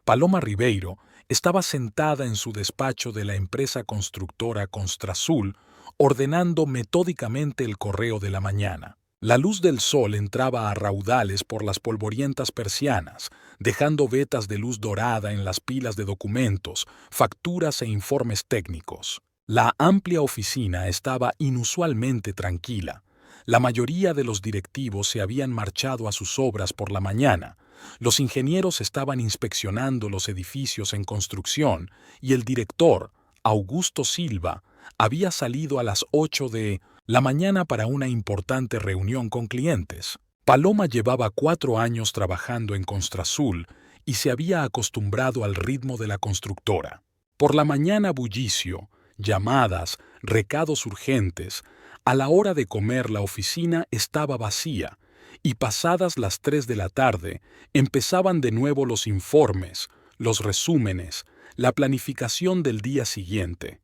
Paloma Ribeiro estaba sentada en su despacho de la empresa constructora Construazul, ordenando metódicamente el correo de la mañana. La luz del sol entraba a raudales por las polvorientas persianas, dejando vetas de luz dorada en las pilas de documentos, facturas e informes técnicos. La amplia oficina estaba inusualmente tranquila. La mayoría de los directivos se habían marchado a sus obras por la mañana. Los ingenieros estaban inspeccionando los edificios en construcción y el director, Augusto Silva, había salido a las 8 de la mañana para una importante reunión con clientes. Paloma llevaba 4 años trabajando en Construazul y se había acostumbrado al ritmo de la constructora. Por la mañana bullicio, llamadas, recados urgentes. A la hora de comer la oficina estaba vacía y pasadas las 3 de la tarde empezaban de nuevo los informes, los resúmenes, la planificación del día siguiente.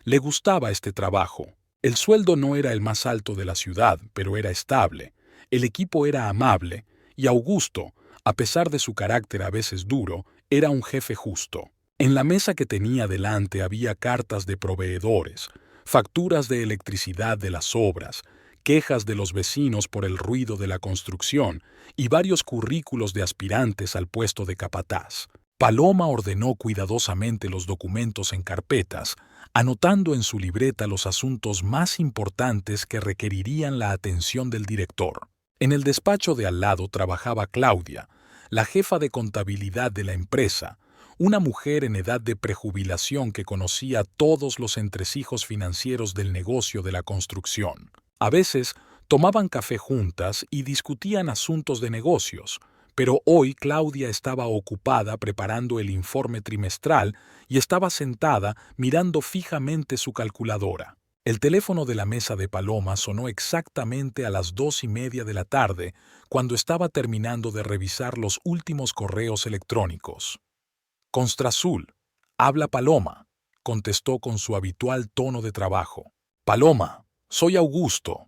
Le gustaba este trabajo. El sueldo no era el más alto de la ciudad, pero era estable. El equipo era amable y Augusto, a pesar de su carácter a veces duro, era un jefe justo. En la mesa que tenía delante había cartas de proveedores, facturas de electricidad de las obras, quejas de los vecinos por el ruido de la construcción y varios currículos de aspirantes al puesto de capataz. Paloma ordenó cuidadosamente los documentos en carpetas, anotando en su libreta los asuntos más importantes que requerirían la atención del director. En el despacho de al lado trabajaba Claudia, la jefa de contabilidad de la empresa, una mujer en edad de prejubilación que conocía todos los entresijos financieros del negocio de la construcción. A veces tomaban café juntas y discutían asuntos de negocios, pero hoy Claudia estaba ocupada preparando el informe trimestral y estaba sentada mirando fijamente su calculadora. El teléfono de la mesa de Paloma sonó exactamente a las 2:30 de la tarde, cuando estaba terminando de revisar los últimos correos electrónicos. Construazul, habla Paloma, contestó con su habitual tono de trabajo. Paloma, soy Augusto.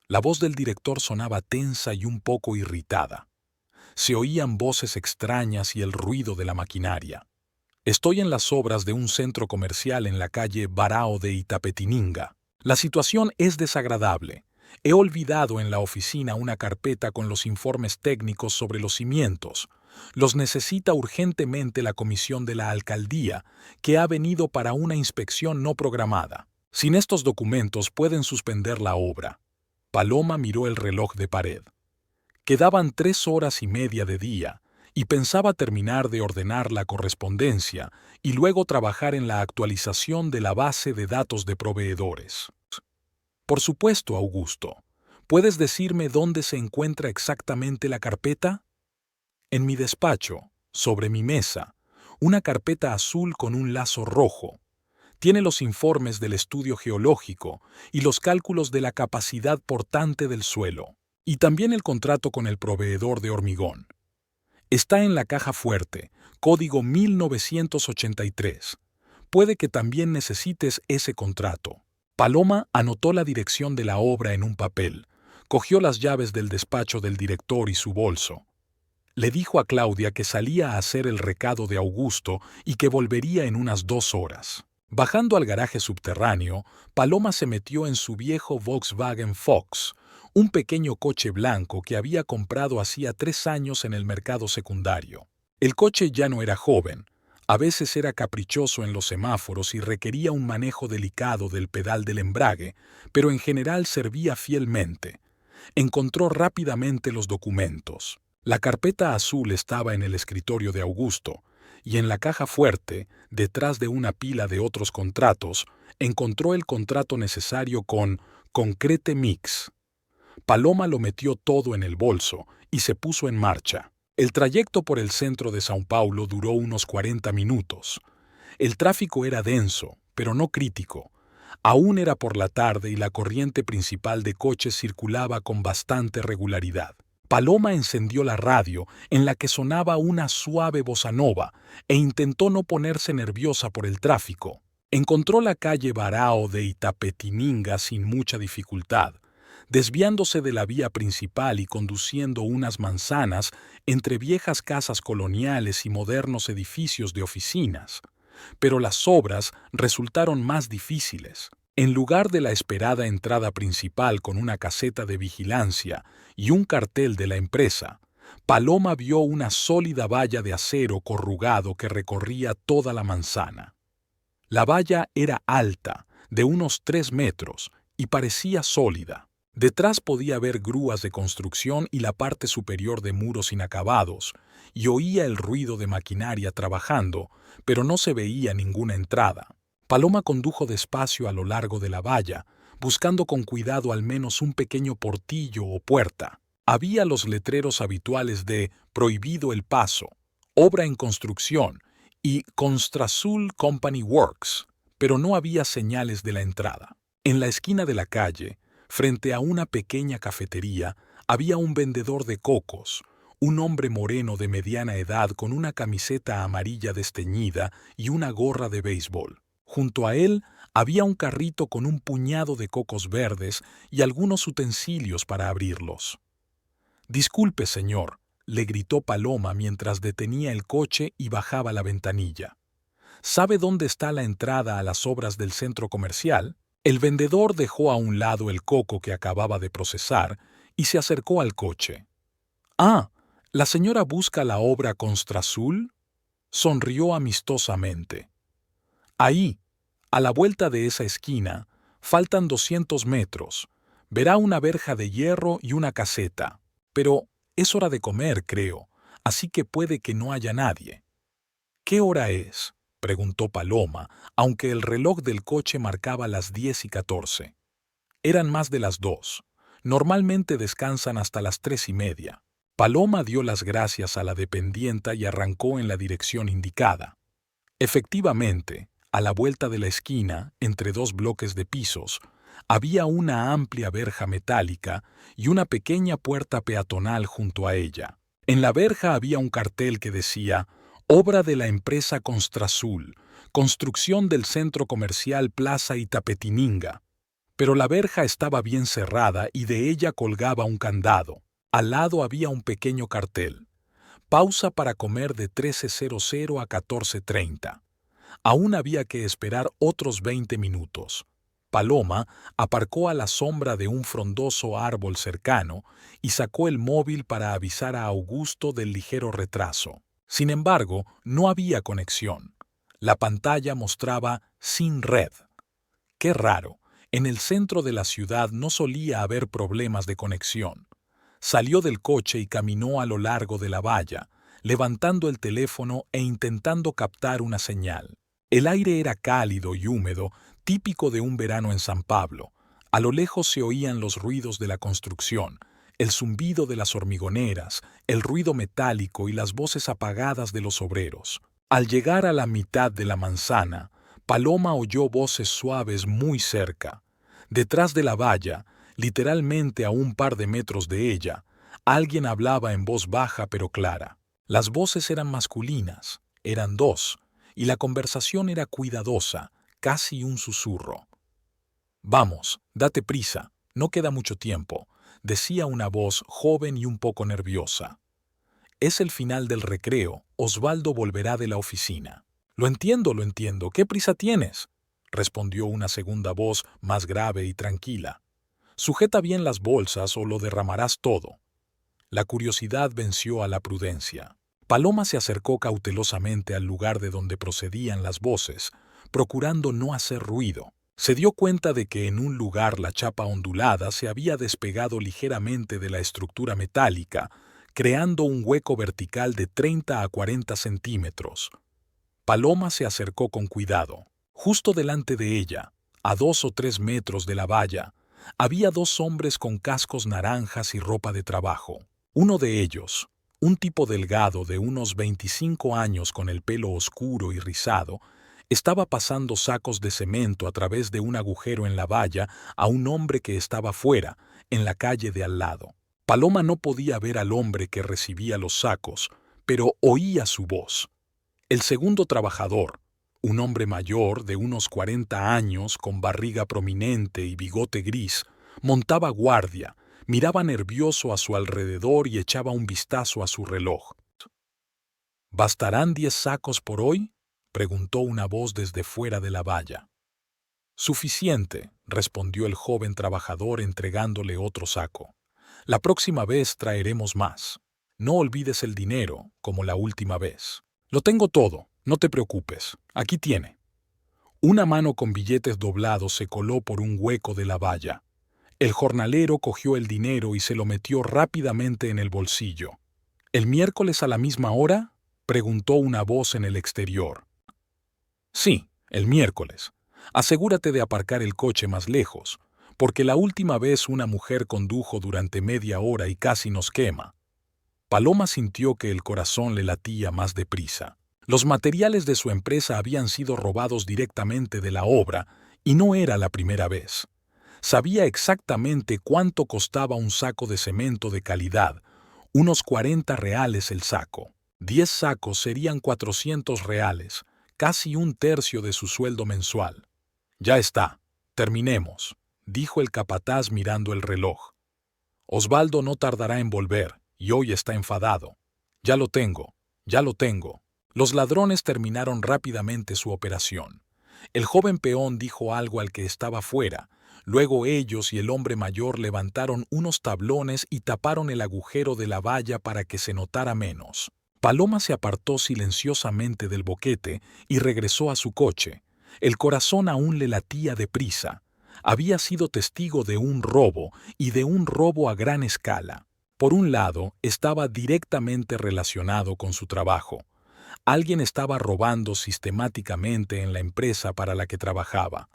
La voz del director sonaba tensa y un poco irritada. Se oían voces extrañas y el ruido de la maquinaria. Estoy en las obras de un centro comercial en la calle Barao de Itapetininga. La situación es desagradable. He olvidado en la oficina una carpeta con los informes técnicos sobre los cimientos. Los necesita urgentemente la comisión de la alcaldía, que ha venido para una inspección no programada. Sin estos documentos pueden suspender la obra. Paloma miró el reloj de pared. Quedaban 3 horas y media de día, y pensaba terminar de ordenar la correspondencia y luego trabajar en la actualización de la base de datos de proveedores. Por supuesto, Augusto. ¿Puedes decirme dónde se encuentra exactamente la carpeta? En mi despacho, sobre mi mesa, una carpeta azul con un lazo rojo. Tiene los informes del estudio geológico y los cálculos de la capacidad portante del suelo, y también el contrato con el proveedor de hormigón. Está en la caja fuerte, código 1983. Puede que también necesites ese contrato. Paloma anotó la dirección de la obra en un papel, cogió las llaves del despacho del director y su bolso. Le dijo a Claudia que salía a hacer el recado de Augusto y que volvería en unas 2 horas. Bajando al garaje subterráneo, Paloma se metió en su viejo Volkswagen Fox, un pequeño coche blanco que había comprado hacía 3 años en el mercado secundario. El coche ya no era joven, a veces era caprichoso en los semáforos y requería un manejo delicado del pedal del embrague, pero en general servía fielmente. Encontró rápidamente los documentos. La carpeta azul estaba en el escritorio de Augusto, y en la caja fuerte, detrás de una pila de otros contratos, encontró el contrato necesario con Concrete Mix. Paloma lo metió todo en el bolso y se puso en marcha. El trayecto por el centro de São Paulo duró unos 40 minutos. El tráfico era denso, pero no crítico. Aún era por la tarde y la corriente principal de coches circulaba con bastante regularidad. Paloma encendió la radio, en la que sonaba una suave bossa nova, e intentó no ponerse nerviosa por el tráfico. Encontró la calle Barao de Itapetininga sin mucha dificultad. desviándose de la vía principal y conduciendo unas manzanas entre viejas casas coloniales y modernos edificios de oficinas. Pero las obras resultaron más difíciles. En lugar de la esperada entrada principal con una caseta de vigilancia y un cartel de la empresa, Paloma vio una sólida valla de acero corrugado que recorría toda la manzana. La valla era alta, de unos 3 metros, y parecía sólida. Detrás podía ver grúas de construcción y la parte superior de muros inacabados, y oía el ruido de maquinaria trabajando, pero no se veía ninguna entrada. Paloma condujo despacio a lo largo de la valla, buscando con cuidado al menos un pequeño portillo o puerta. Había los letreros habituales de «Prohibido el paso», «Obra en construcción» y «Construsul Company Works», pero no había señales de la entrada. En la esquina de la calle, frente a una pequeña cafetería, había un vendedor de cocos, un hombre moreno de mediana edad con una camiseta amarilla desteñida y una gorra de béisbol. Junto a él había un carrito con un puñado de cocos verdes y algunos utensilios para abrirlos. «Disculpe, señor», le gritó Paloma mientras detenía el coche y bajaba la ventanilla. «¿Sabe dónde está la entrada a las obras del centro comercial?» El vendedor dejó a un lado el coco que acababa de procesar y se acercó al coche. «Ah, ¿la señora busca la obra Construsul?», sonrió amistosamente. «Ahí, a la vuelta de esa esquina, faltan 200 metros. Verá una verja de hierro y una caseta. Pero es hora de comer, creo, así que puede que no haya nadie». «¿Qué hora es?», preguntó Paloma, aunque el reloj del coche marcaba las 10:14. Eran más de las 2. Normalmente descansan hasta las 3:30. Paloma dio las gracias a la dependienta y arrancó en la dirección indicada. Efectivamente, a la vuelta de la esquina, entre 2 bloques de pisos, había una amplia verja metálica y una pequeña puerta peatonal junto a ella. En la verja había un cartel que decía «Obra de la empresa Construsul, construcción del centro comercial Plaza Itapetininga». Pero la verja estaba bien cerrada y de ella colgaba un candado. Al lado había un pequeño cartel: «Pausa para comer de 13:00 a 14:30». Aún había que esperar otros 20 minutos. Paloma aparcó a la sombra de un frondoso árbol cercano y sacó el móvil para avisar a Augusto del ligero retraso. Sin embargo, no había conexión. La pantalla mostraba «sin red». Qué raro, en el centro de la ciudad no solía haber problemas de conexión. Salió del coche y caminó a lo largo de la valla, levantando el teléfono e intentando captar una señal. El aire era cálido y húmedo, típico de un verano en San Pablo. A lo lejos se oían los ruidos de la construcción, el zumbido de las hormigoneras, el ruido metálico y las voces apagadas de los obreros. Al llegar a la mitad de la manzana, Paloma oyó voces suaves muy cerca. Detrás de la valla, literalmente a un par de metros de ella, alguien hablaba en voz baja pero clara. Las voces eran masculinas, eran 2, y la conversación era cuidadosa, casi un susurro. «Vamos, date prisa, no queda mucho tiempo», decía una voz joven y un poco nerviosa. «Es el final del recreo, Osvaldo volverá de la oficina». Lo entiendo, ¿qué prisa tienes?», respondió una segunda voz más grave y tranquila. «Sujeta bien las bolsas o lo derramarás todo». La curiosidad venció a la prudencia. Paloma se acercó cautelosamente al lugar de donde procedían las voces, procurando no hacer ruido. Se dio cuenta de que en un lugar la chapa ondulada se había despegado ligeramente de la estructura metálica, creando un hueco vertical de 30 a 40 centímetros. Paloma se acercó con cuidado. Justo delante de ella, a 2 o 3 metros de la valla, había 2 hombres con cascos naranjas y ropa de trabajo. Uno de ellos, un tipo delgado de unos 25 años con el pelo oscuro y rizado, estaba pasando sacos de cemento a través de un agujero en la valla a un hombre que estaba fuera, en la calle de al lado. Paloma no podía ver al hombre que recibía los sacos, pero oía su voz. El segundo trabajador, un hombre mayor de unos 40 años con barriga prominente y bigote gris, Montaba guardia, miraba nervioso a su alrededor y echaba un vistazo a su reloj. ¿Bastarán 10 sacos por hoy?, preguntó una voz desde fuera de la valla. Suficiente, respondió el joven trabajador entregándole otro saco. La próxima vez traeremos más. No olvides el dinero, como la última vez. Lo tengo todo, no te preocupes. Aquí tiene. Una mano con billetes doblados se coló por un hueco de la valla. El jornalero cogió el dinero y se lo metió rápidamente en el bolsillo. ¿El miércoles a la misma hora?, preguntó una voz en el exterior. Sí, el miércoles. Asegúrate de aparcar el coche más lejos, porque la última vez una mujer condujo durante media hora y casi nos quema. Paloma sintió que el corazón le latía más deprisa. Los materiales de su empresa habían sido robados directamente de la obra y no era la primera vez. Sabía exactamente cuánto costaba un saco de cemento de calidad, unos 40 reales el saco. 10 sacos serían 400 reales, casi un tercio de su sueldo mensual. Ya está, terminemos, dijo el capataz mirando el reloj. Osvaldo no tardará en volver, y hoy está enfadado. Ya lo tengo, ya lo tengo. Los ladrones terminaron rápidamente su operación. El joven peón dijo algo al que estaba fuera. Luego ellos y el hombre mayor levantaron unos tablones y taparon el agujero de la valla para que se notara menos. Paloma se apartó silenciosamente del boquete y regresó a su coche. El corazón aún le latía deprisa. Había sido testigo de un robo y de un robo a gran escala. Por un lado, estaba directamente relacionado con su trabajo. Alguien estaba robando sistemáticamente en la empresa para la que trabajaba.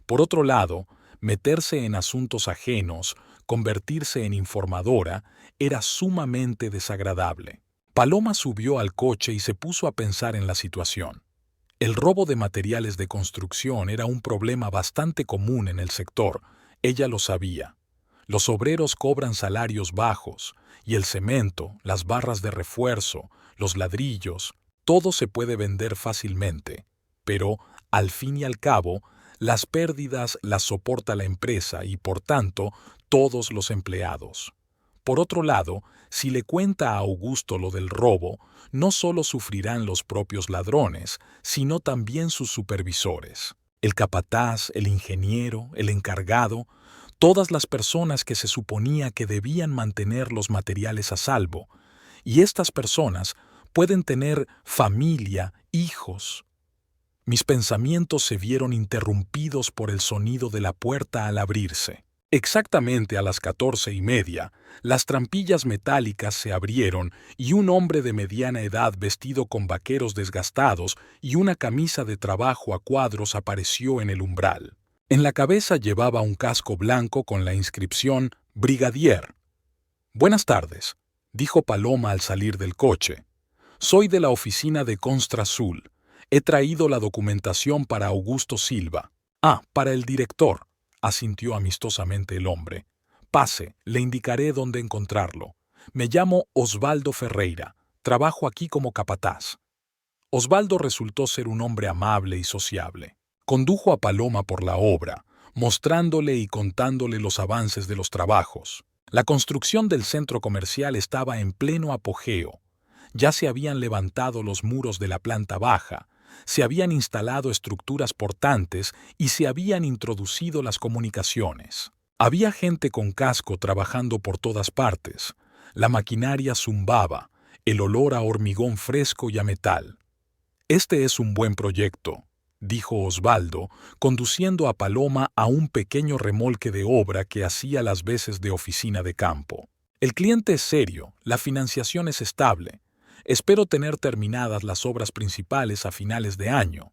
Por otro lado, meterse en asuntos ajenos, convertirse en informadora, era sumamente desagradable. Paloma subió al coche y se puso a pensar en la situación. El robo de materiales de construcción era un problema bastante común en el sector, ella lo sabía. Los obreros cobran salarios bajos, y el cemento, las barras de refuerzo, los ladrillos, todo se puede vender fácilmente, pero, al fin y al cabo, las pérdidas las soporta la empresa y, por tanto, todos los empleados. Por otro lado, si le cuenta a Augusto lo del robo, no solo sufrirán los propios ladrones, sino también sus supervisores. El capataz, el ingeniero, el encargado, todas las personas que se suponía que debían mantener los materiales a salvo. Y estas personas pueden tener familia, hijos. Mis pensamientos se vieron interrumpidos por el sonido de la puerta al abrirse. Exactamente a las 14:30, las trampillas metálicas se abrieron y un hombre de mediana edad vestido con vaqueros desgastados y una camisa de trabajo a cuadros apareció en el umbral. En la cabeza llevaba un casco blanco con la inscripción Brigadier. «Buenas tardes», dijo Paloma al salir del coche. «Soy de la oficina de Construsul. He traído la documentación para Augusto Silva». «Ah, para el director», asintió amistosamente el hombre. «Pase, le indicaré dónde encontrarlo. Me llamo Osvaldo Ferreira. Trabajo aquí como capataz». Osvaldo resultó ser un hombre amable y sociable. Condujo a Paloma por la obra, mostrándole y contándole los avances de los trabajos. La construcción del centro comercial estaba en pleno apogeo. Ya se habían levantado los muros de la planta baja, se habían instalado estructuras portantes y se habían introducido las comunicaciones. Había gente con casco trabajando por todas partes. La maquinaria zumbaba, el olor a hormigón fresco y a metal. «Este es un buen proyecto», dijo Osvaldo, conduciendo a Paloma a un pequeño remolque de obra que hacía las veces de oficina de campo. «El cliente es serio, la financiación es estable. Espero tener terminadas las obras principales a finales de año».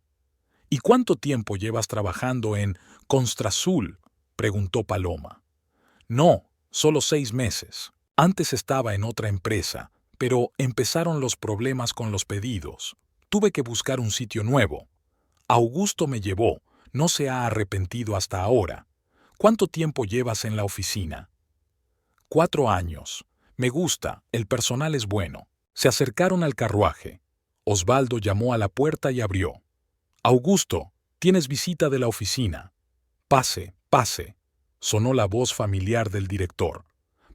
«¿Y cuánto tiempo llevas trabajando en Construsul?», preguntó Paloma. «No, solo 6 meses. Antes estaba en otra empresa, pero empezaron los problemas con los pedidos. Tuve que buscar un sitio nuevo. Augusto me llevó, no se ha arrepentido hasta ahora. ¿Cuánto tiempo llevas en la oficina?» 4 años. Me gusta, el personal es bueno». Se acercaron al carruaje. Osvaldo llamó a la puerta y abrió. «Augusto, tienes visita de la oficina». «Pase, pase». sonó la voz familiar del director.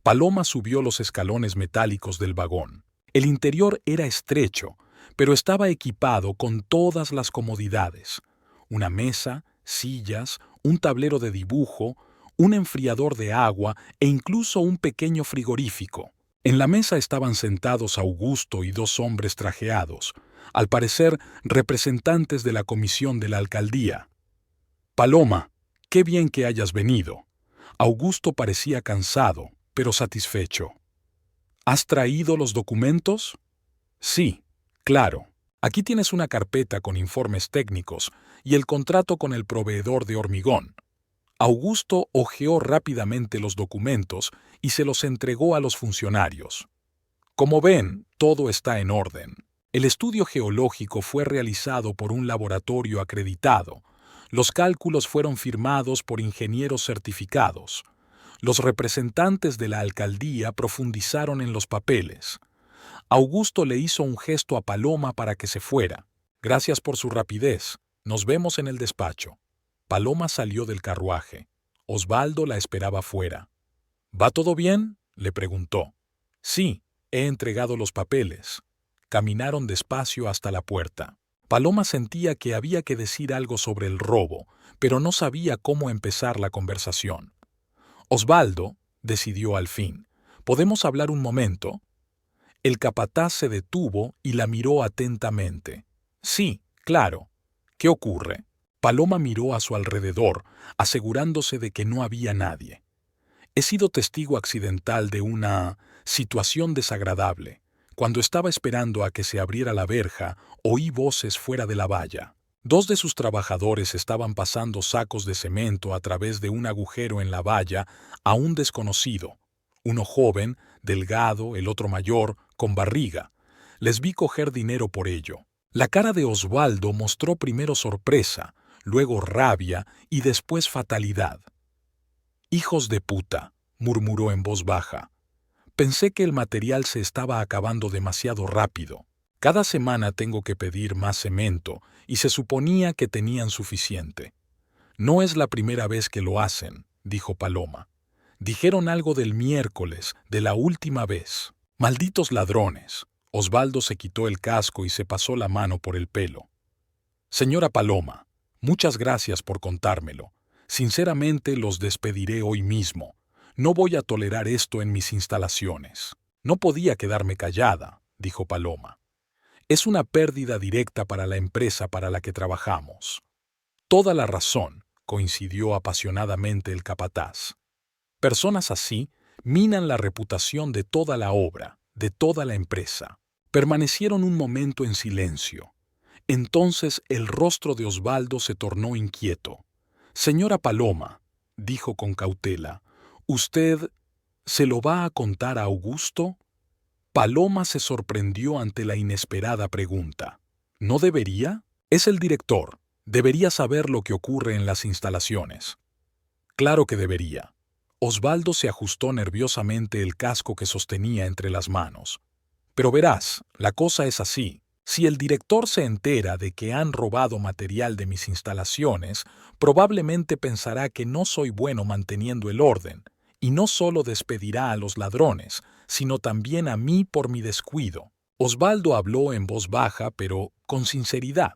Paloma subió los escalones metálicos del vagón. El interior era estrecho, pero estaba equipado con todas las comodidades. Una mesa, sillas, un tablero de dibujo, un enfriador de agua e incluso un pequeño frigorífico. En la mesa estaban sentados Augusto y dos hombres trajeados, al parecer representantes de la comisión de la alcaldía. Paloma, qué bien que hayas venido. Augusto parecía cansado, pero satisfecho. ¿Has traído los documentos? Sí, claro. Aquí tienes una carpeta con informes técnicos y el contrato con el proveedor de hormigón. Augusto hojeó rápidamente los documentos y se los entregó a los funcionarios. Como ven, todo está en orden. El estudio geológico fue realizado por un laboratorio acreditado. Los cálculos fueron firmados por ingenieros certificados. Los representantes de la alcaldía profundizaron en los papeles. Augusto le hizo un gesto a Paloma para que se fuera. Gracias por su rapidez. Nos vemos en el despacho. Paloma salió del carruaje. Osvaldo la esperaba fuera. ¿Va todo bien?, le preguntó. Sí, he entregado los papeles. Caminaron despacio hasta la puerta. Paloma sentía que había que decir algo sobre el robo, pero no sabía cómo empezar la conversación. Osvaldo, decidió al fin, ¿podemos hablar un momento? El capataz se detuvo y la miró atentamente. Sí, claro. ¿Qué ocurre? Paloma miró a su alrededor, asegurándose de que no había nadie. He sido testigo accidental de una situación desagradable. Cuando estaba esperando a que se abriera la verja, oí voces fuera de la valla. Dos de sus trabajadores estaban pasando sacos de cemento a través de un agujero en la valla a un desconocido. Uno joven, delgado, el otro mayor, con barriga. Les vi coger dinero por ello. La cara de Osvaldo mostró primero sorpresa, luego rabia y después fatalidad. «Hijos de puta», murmuró en voz baja. Pensé que el material se estaba acabando demasiado rápido. Cada semana tengo que pedir más cemento y se suponía que tenían suficiente. No es la primera vez que lo hacen, dijo Paloma. Dijeron algo del miércoles, de la última vez. Malditos ladrones. Osvaldo se quitó el casco y se pasó la mano por el pelo. Señora Paloma, muchas gracias por contármelo. Sinceramente los despediré hoy mismo. No voy a tolerar esto en mis instalaciones. No podía quedarme callada, dijo Paloma. Es una pérdida directa para la empresa para la que trabajamos. Toda la razón, coincidió apasionadamente el capataz. Personas así minan la reputación de toda la obra, de toda la empresa. Permanecieron un momento en silencio. Entonces el rostro de Osvaldo se tornó inquieto. Señora Paloma, dijo con cautela, ¿usted se lo va a contar a Augusto? Paloma se sorprendió ante la inesperada pregunta. ¿No debería? Es el director. Debería saber lo que ocurre en las instalaciones. Claro que debería. Osvaldo se ajustó nerviosamente el casco que sostenía entre las manos. Pero verás, la cosa es así. Si el director se entera de que han robado material de mis instalaciones, probablemente pensará que no soy bueno manteniendo el orden, y no solo despedirá a los ladrones, sino también a mí por mi descuido. Osvaldo habló en voz baja, pero con sinceridad.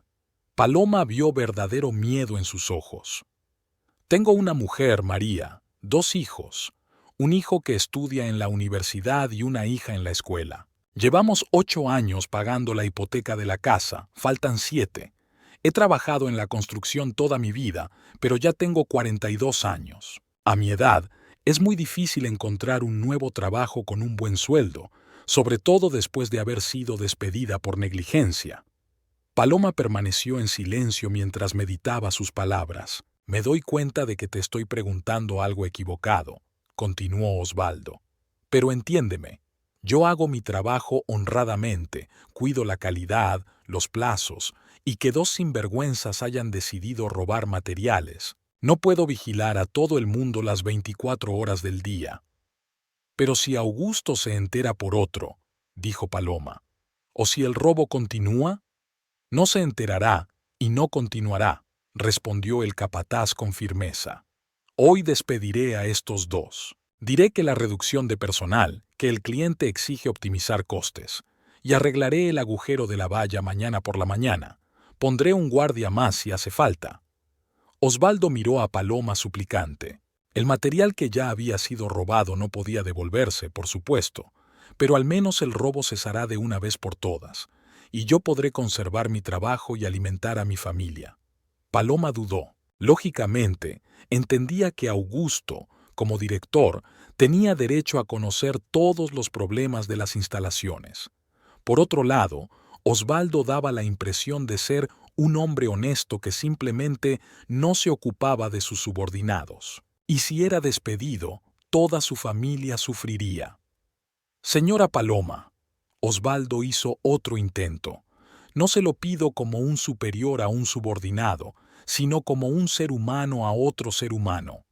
Paloma vio verdadero miedo en sus ojos. Tengo una mujer, María, 2 hijos, un hijo que estudia en la universidad y una hija en la escuela. Llevamos 8 años pagando la hipoteca de la casa, faltan 7. He trabajado en la construcción toda mi vida, pero ya tengo 42 años. A mi edad, es muy difícil encontrar un nuevo trabajo con un buen sueldo, sobre todo después de haber sido despedida por negligencia. Paloma permaneció en silencio mientras meditaba sus palabras. Me doy cuenta de que te estoy preguntando algo equivocado, continuó Osvaldo. Pero entiéndeme. Yo hago mi trabajo honradamente, cuido la calidad, los plazos, y que 2 sinvergüenzas hayan decidido robar materiales. No puedo vigilar a todo el mundo las 24 horas del día. Pero si Augusto se entera por otro, dijo Paloma, o si el robo continúa, no se enterará y no continuará, respondió el capataz con firmeza. Hoy despediré a estos dos. Diré que la reducción de personal, que el cliente exige optimizar costes, y arreglaré el agujero de la valla mañana por la mañana. Pondré un guardia más si hace falta. Osvaldo miró a Paloma suplicante. El material que ya había sido robado no podía devolverse, por supuesto, pero al menos el robo cesará de una vez por todas, y yo podré conservar mi trabajo y alimentar a mi familia. Paloma dudó. Lógicamente, entendía que Augusto, como director, tenía derecho a conocer todos los problemas de las instalaciones. Por otro lado, Osvaldo daba la impresión de ser un hombre honesto que simplemente no se ocupaba de sus subordinados. Y si era despedido, toda su familia sufriría. Señora Paloma, Osvaldo hizo otro intento. No se lo pido como un superior a un subordinado, sino como un ser humano a otro ser humano.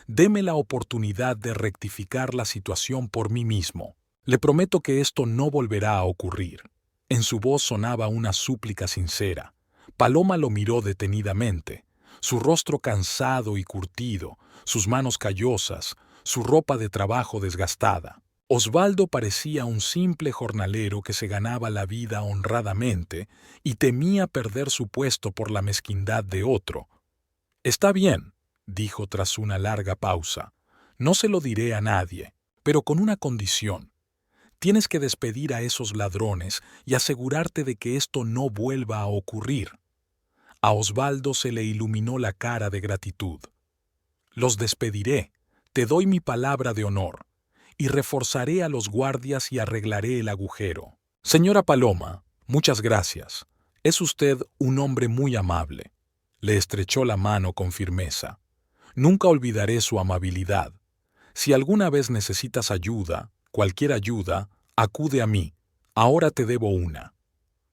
Deme la oportunidad de rectificar la situación por mí mismo. Le prometo que esto no volverá a ocurrir. En su voz sonaba una súplica sincera. Paloma lo miró detenidamente. Su rostro cansado y curtido, sus manos callosas, su ropa de trabajo desgastada. Osvaldo parecía un simple jornalero que se ganaba la vida honradamente y temía perder su puesto por la mezquindad de otro. «Está bien», dijo tras una larga pausa. «No se lo diré a nadie, pero con una condición. Tienes que despedir a esos ladrones y asegurarte de que esto no vuelva a ocurrir». A Osvaldo se le iluminó la cara de gratitud. «Los despediré, te doy mi palabra de honor, y reforzaré a los guardias y arreglaré el agujero. Señora Paloma, muchas gracias. Es usted un hombre muy amable». Le estrechó la mano con firmeza. «Nunca olvidaré su amabilidad. Si alguna vez necesitas ayuda, cualquier ayuda, acude a mí. Ahora te debo una».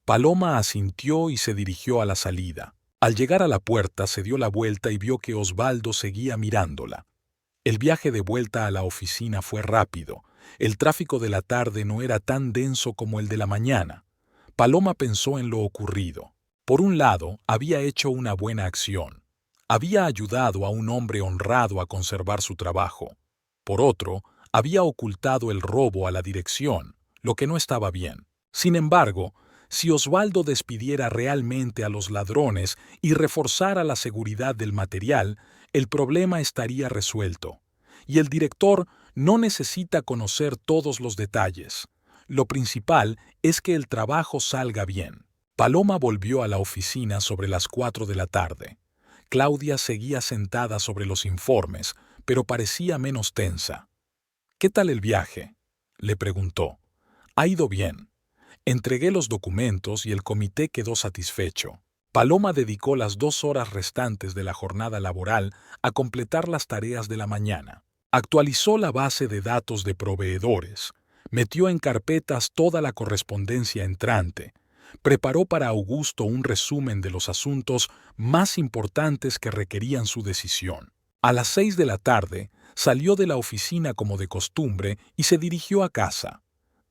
Paloma asintió y se dirigió a la salida. Al llegar a la puerta se dio la vuelta y vio que Osvaldo seguía mirándola. El viaje de vuelta a la oficina fue rápido. El tráfico de la tarde no era tan denso como el de la mañana. Paloma pensó en lo ocurrido. Por un lado, había hecho una buena acción. Había ayudado a un hombre honrado a conservar su trabajo. Por otro, había ocultado el robo a la dirección, lo que no estaba bien. Sin embargo, si Osvaldo despidiera realmente a los ladrones y reforzara la seguridad del material, el problema estaría resuelto. Y el director no necesita conocer todos los detalles. Lo principal es que el trabajo salga bien. Paloma volvió a la oficina sobre las 4 de la tarde. Claudia seguía sentada sobre los informes, pero parecía menos tensa. «¿Qué tal el viaje?», le preguntó. «Ha ido bien. Entregué los documentos y el comité quedó satisfecho». Paloma dedicó las 2 horas restantes de la jornada laboral a completar las tareas de la mañana. Actualizó la base de datos de proveedores, metió en carpetas toda la correspondencia entrante, preparó para Augusto un resumen de los asuntos más importantes que requerían su decisión. A las 6 de la tarde salió de la oficina como de costumbre y se dirigió a casa.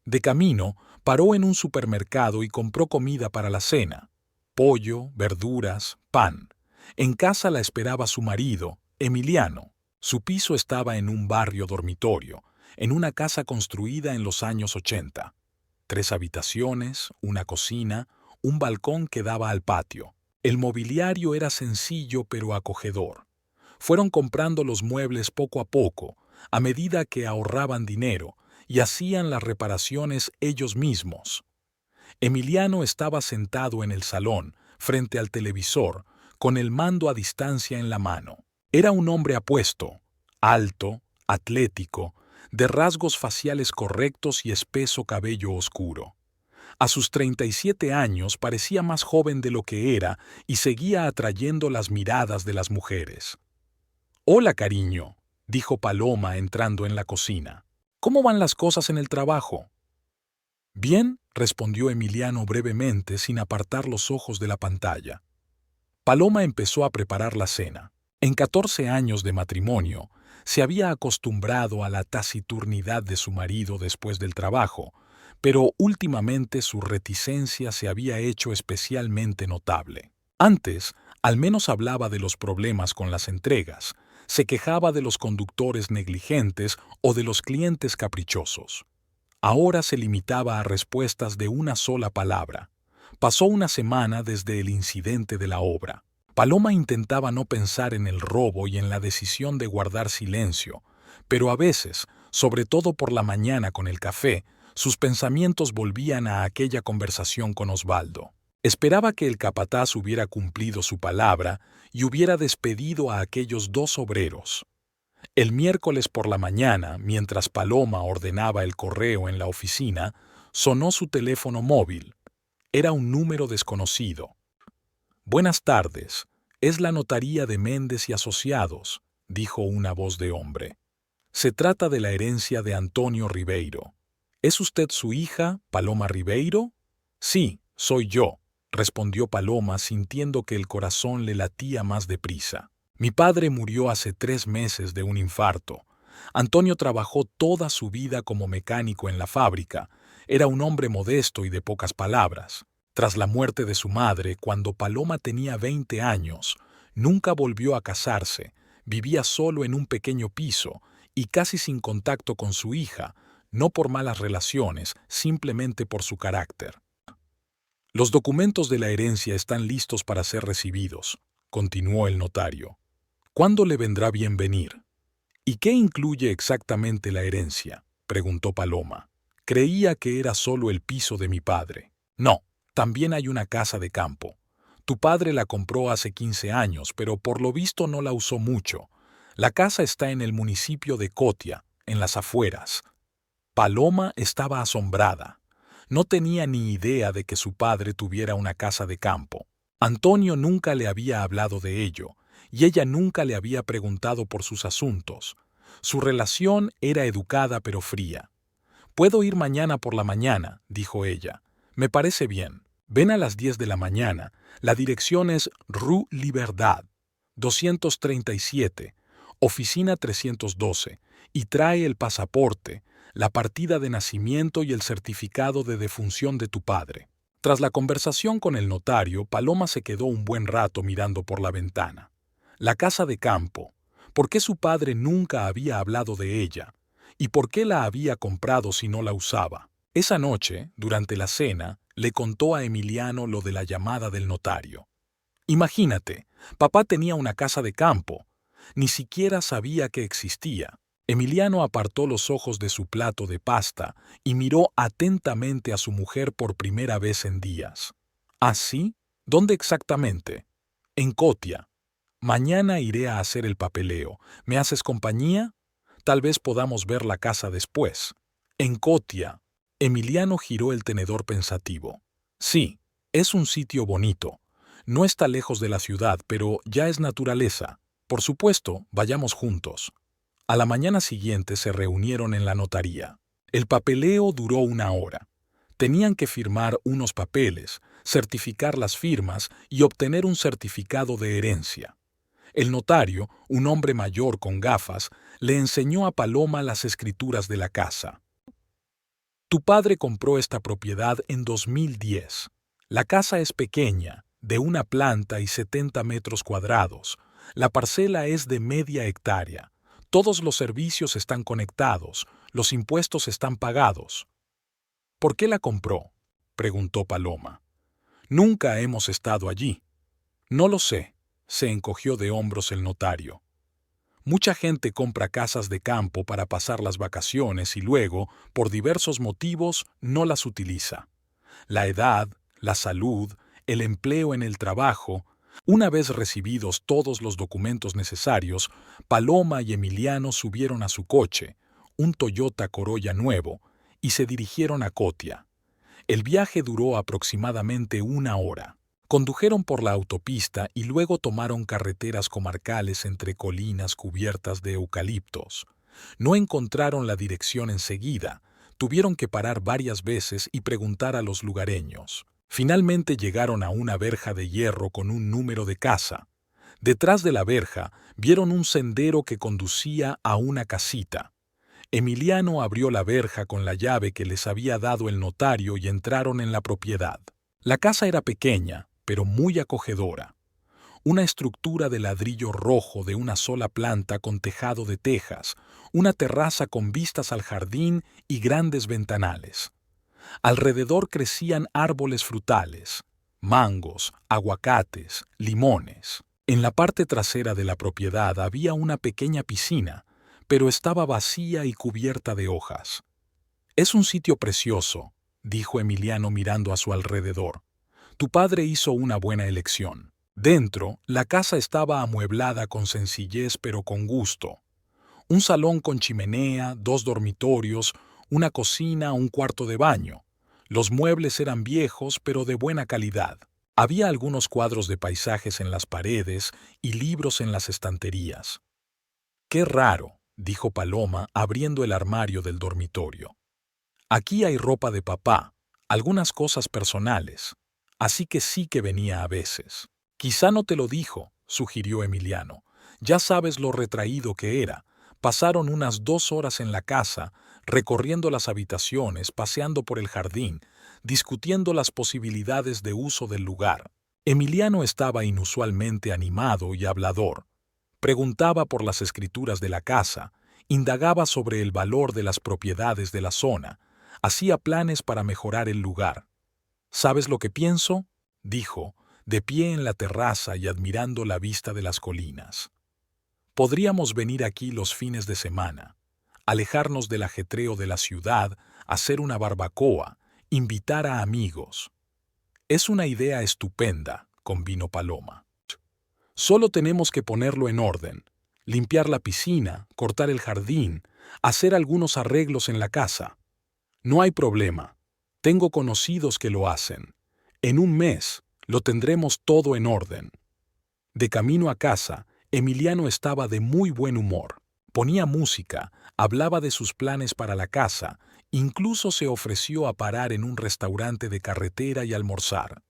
De camino, paró en un supermercado y compró comida para la cena. Pollo, verduras, pan. En casa la esperaba su marido, Emiliano. Su piso estaba en un barrio dormitorio, en una casa construida en los años 80. 3 habitaciones, una cocina, un balcón que daba al patio. El mobiliario era sencillo pero acogedor. Fueron comprando los muebles poco a poco, a medida que ahorraban dinero, y hacían las reparaciones ellos mismos. Emiliano estaba sentado en el salón, frente al televisor, con el mando a distancia en la mano. Era un hombre apuesto, alto, atlético, de rasgos faciales correctos y espeso cabello oscuro. A sus 37 años parecía más joven de lo que era y seguía atrayendo las miradas de las mujeres. «Hola, cariño», dijo Paloma entrando en la cocina. «¿Cómo van las cosas en el trabajo?» «Bien», respondió Emiliano brevemente sin apartar los ojos de la pantalla. Paloma empezó a preparar la cena. En 14 años de matrimonio, se había acostumbrado a la taciturnidad de su marido después del trabajo, pero últimamente su reticencia se había hecho especialmente notable. Antes, al menos hablaba de los problemas con las entregas, Se quejaba de los conductores negligentes o de los clientes caprichosos. Ahora se limitaba a respuestas de una sola palabra. Pasó una semana desde el incidente de la obra. Paloma intentaba no pensar en el robo y en la decisión de guardar silencio, pero a veces, sobre todo por la mañana con el café, sus pensamientos volvían a aquella conversación con Osvaldo. Esperaba que el capataz hubiera cumplido su palabra y hubiera despedido a aquellos dos obreros. El miércoles por la mañana, mientras Paloma ordenaba el correo en la oficina, sonó su teléfono móvil. Era un número desconocido. «Buenas tardes, es la notaría de Méndez y Asociados», dijo una voz de hombre. «Se trata de la herencia de Antonio Ribeiro. ¿Es usted su hija, Paloma Ribeiro?» «Sí, soy yo», respondió Paloma sintiendo que el corazón le latía más deprisa. «Mi padre murió hace 3 meses de un infarto. Antonio trabajó toda su vida como mecánico en la fábrica. Era un hombre modesto y de pocas palabras. Tras la muerte de su madre, cuando Paloma tenía 20 años, nunca volvió a casarse, vivía solo en un pequeño piso y casi sin contacto con su hija, no por malas relaciones, simplemente por su carácter. Los documentos de la herencia están listos para ser recibidos», continuó el notario. «¿Cuándo le vendrá bien venir?» «¿Y qué incluye exactamente la herencia?», preguntó Paloma. «Creía que era solo el piso de mi padre». «No, también hay una casa de campo. Tu padre la compró hace 15 años, pero por lo visto no la usó mucho. La casa está en el municipio de Cotia, en las afueras». Paloma estaba asombrada. No tenía ni idea de que su padre tuviera una casa de campo. Antonio nunca le había hablado de ello, y ella nunca le había preguntado por sus asuntos. Su relación era educada pero fría. «Puedo ir mañana por la mañana», dijo ella. «Me parece bien. Ven a las 10 de la mañana. La dirección es Rue Libertad, 237, oficina 312, y trae el pasaporte, la partida de nacimiento y el certificado de defunción de tu padre». Tras la conversación con el notario, Paloma se quedó un buen rato mirando por la ventana. La casa de campo. ¿Por qué su padre nunca había hablado de ella? ¿Y por qué la había comprado si no la usaba? Esa noche, durante la cena, le contó a Emiliano lo de la llamada del notario. «Imagínate, papá tenía una casa de campo. Ni siquiera sabía que existía». Emiliano apartó los ojos de su plato de pasta y miró atentamente a su mujer por primera vez en días. «¿Ah, sí? ¿Dónde exactamente?» «En Cotia. Mañana iré a hacer el papeleo. ¿Me haces compañía? Tal vez podamos ver la casa después». «En Cotia». Emiliano giró el tenedor pensativo. «Sí, es un sitio bonito. No está lejos de la ciudad, pero ya es naturaleza. Por supuesto, vayamos juntos». A la mañana siguiente se reunieron en la notaría. El papeleo duró 1 hora. Tenían que firmar unos papeles, certificar las firmas y obtener un certificado de herencia. El notario, un hombre mayor con gafas, le enseñó a Paloma las escrituras de la casa. «Tu padre compró esta propiedad en 2010. La casa es pequeña, de 1 planta y 70 metros cuadrados. La parcela es de media hectárea. Todos los servicios están conectados, los impuestos están pagados». «¿Por qué la compró?», preguntó Paloma. «Nunca hemos estado allí». «No lo sé», se encogió de hombros el notario. «Mucha gente compra casas de campo para pasar las vacaciones y luego, por diversos motivos, no las utiliza. La edad, la salud, el empleo en el trabajo. Una vez recibidos todos los documentos necesarios, Paloma y Emiliano subieron a su coche, un Toyota Corolla nuevo, y se dirigieron a Cotia. El viaje duró aproximadamente 1 hora. Condujeron por la autopista y luego tomaron carreteras comarcales entre colinas cubiertas de eucaliptos. No encontraron la dirección enseguida, tuvieron que parar varias veces y preguntar a los lugareños. Finalmente llegaron a una verja de hierro con un número de casa. Detrás de la verja vieron un sendero que conducía a una casita. Emiliano abrió la verja con la llave que les había dado el notario y entraron en la propiedad. La casa era pequeña, pero muy acogedora. una estructura de ladrillo rojo de una sola planta con tejado de tejas, una terraza con vistas al jardín y grandes ventanales. Alrededor crecían árboles frutales, mangos, aguacates, limones. En la parte trasera de la propiedad había una pequeña piscina, pero estaba vacía y cubierta de hojas. «Es un sitio precioso», dijo Emiliano mirando a su alrededor. «Tu padre hizo una buena elección». Dentro, la casa estaba amueblada con sencillez pero con gusto. Un salón con chimenea, 2 dormitorios, una cocina, un cuarto de baño. Los muebles eran viejos pero de buena calidad. Había algunos cuadros de paisajes en las paredes y libros en las estanterías. «Qué raro», dijo Paloma abriendo el armario del dormitorio. «Aquí hay ropa de papá, algunas cosas personales, así que sí que venía a veces». «Quizá no te lo dijo», sugirió Emiliano. «Ya sabes lo retraído que era. Pasaron unas 2 horas en la casa, recorriendo las habitaciones, paseando por el jardín, discutiendo las posibilidades de uso del lugar». Emiliano estaba inusualmente animado y hablador. Preguntaba por las escrituras de la casa, indagaba sobre el valor de las propiedades de la zona, hacía planes para mejorar el lugar. «¿Sabes lo que pienso?», dijo, de pie en la terraza y admirando la vista de las colinas. «Podríamos venir aquí los fines de semana, alejarnos del ajetreo de la ciudad, hacer una barbacoa, invitar a amigos». «Es una idea estupenda», convino Paloma. «Solo tenemos que ponerlo en orden, limpiar la piscina, cortar el jardín, hacer algunos arreglos en la casa. No hay problema. Tengo conocidos que lo hacen. En un mes lo tendremos todo en orden». De camino a casa, Emiliano estaba de muy buen humor. Ponía música, hablaba de sus planes para la casa, incluso se ofreció a parar en un restaurante de carretera y almorzar.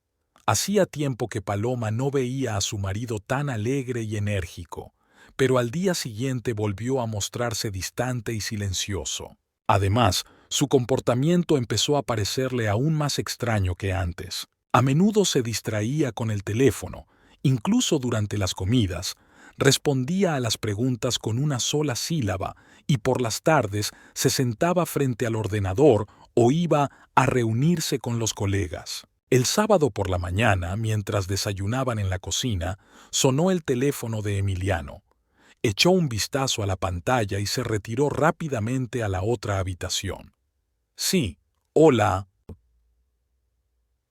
Hacía tiempo que Paloma no veía a su marido tan alegre y enérgico, pero al día siguiente volvió a mostrarse distante y silencioso. Además, su comportamiento empezó a parecerle aún más extraño que antes. A menudo se distraía con el teléfono, incluso durante las comidas, respondía a las preguntas con una sola sílaba y por las tardes se sentaba frente al ordenador o iba a reunirse con los colegas. El sábado por la mañana, mientras desayunaban en la cocina, sonó el teléfono de Emiliano. Echó un vistazo a la pantalla y se retiró rápidamente a la otra habitación. «Sí, hola».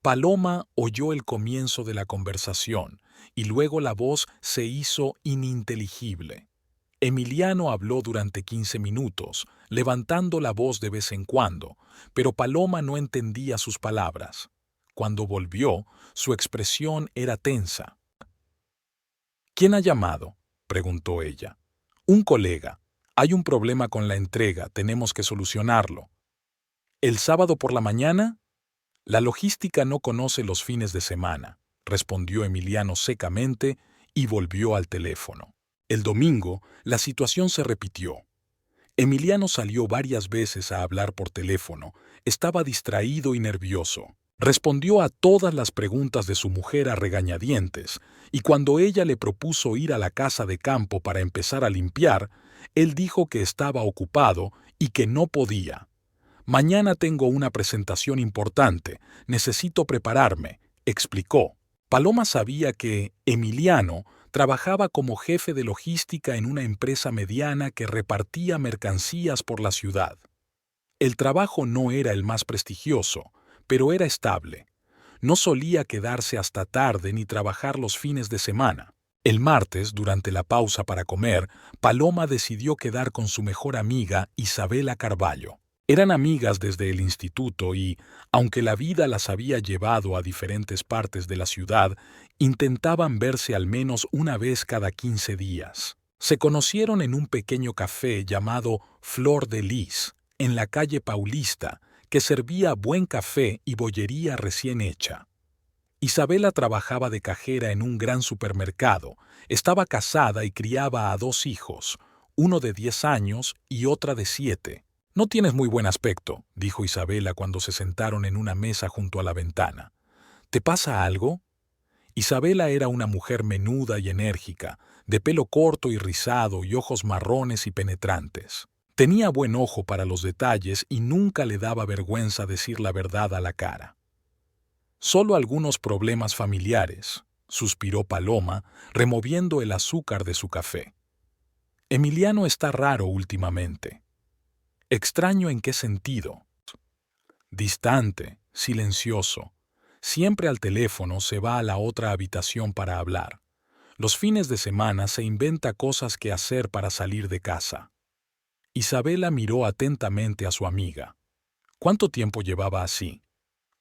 Paloma oyó el comienzo de la conversación y luego la voz se hizo ininteligible. Emiliano habló durante 15 minutos, levantando la voz de vez en cuando, pero Paloma no entendía sus palabras. Cuando volvió, su expresión era tensa. «¿Quién ha llamado?», preguntó ella. «Un colega. Hay un problema con la entrega, tenemos que solucionarlo». «¿El sábado por la mañana?». «La logística no conoce los fines de semana», respondió Emiliano secamente y volvió al teléfono. El domingo, la situación se repitió. Emiliano salió varias veces a hablar por teléfono, estaba distraído y nervioso. Respondió a todas las preguntas de su mujer a regañadientes, y cuando ella le propuso ir a la casa de campo para empezar a limpiar, él dijo que estaba ocupado y que no podía. «Mañana tengo una presentación importante, necesito prepararme», explicó. Paloma sabía que Emiliano trabajaba como jefe de logística en una empresa mediana que repartía mercancías por la ciudad. El trabajo no era el más prestigioso, pero era estable. No solía quedarse hasta tarde ni trabajar los fines de semana. El martes, durante la pausa para comer, Paloma decidió quedar con su mejor amiga, Isabela Carballo. Eran amigas desde el instituto y, aunque la vida las había llevado a diferentes partes de la ciudad, intentaban verse al menos una vez cada 15 días. Se conocieron en un pequeño café llamado Flor de Lis, en la calle Paulista, que servía buen café y bollería recién hecha. Isabela trabajaba de cajera en un gran supermercado, estaba casada y criaba a 2 hijos, uno de 10 años y otra de 7. «No tienes muy buen aspecto», dijo Isabela cuando se sentaron en una mesa junto a la ventana. «¿Te pasa algo?». Isabela era una mujer menuda y enérgica, de pelo corto y rizado y ojos marrones y penetrantes. Tenía buen ojo para los detalles y nunca le daba vergüenza decir la verdad a la cara. Solo algunos problemas familiares, suspiró Paloma, removiendo el azúcar de su café. Emiliano está raro últimamente. ¿Extraño en qué sentido? Distante, silencioso. Siempre al teléfono, se va a la otra habitación para hablar. Los fines de semana se inventa cosas que hacer para salir de casa. Isabela miró atentamente a su amiga. ¿Cuánto tiempo llevaba así?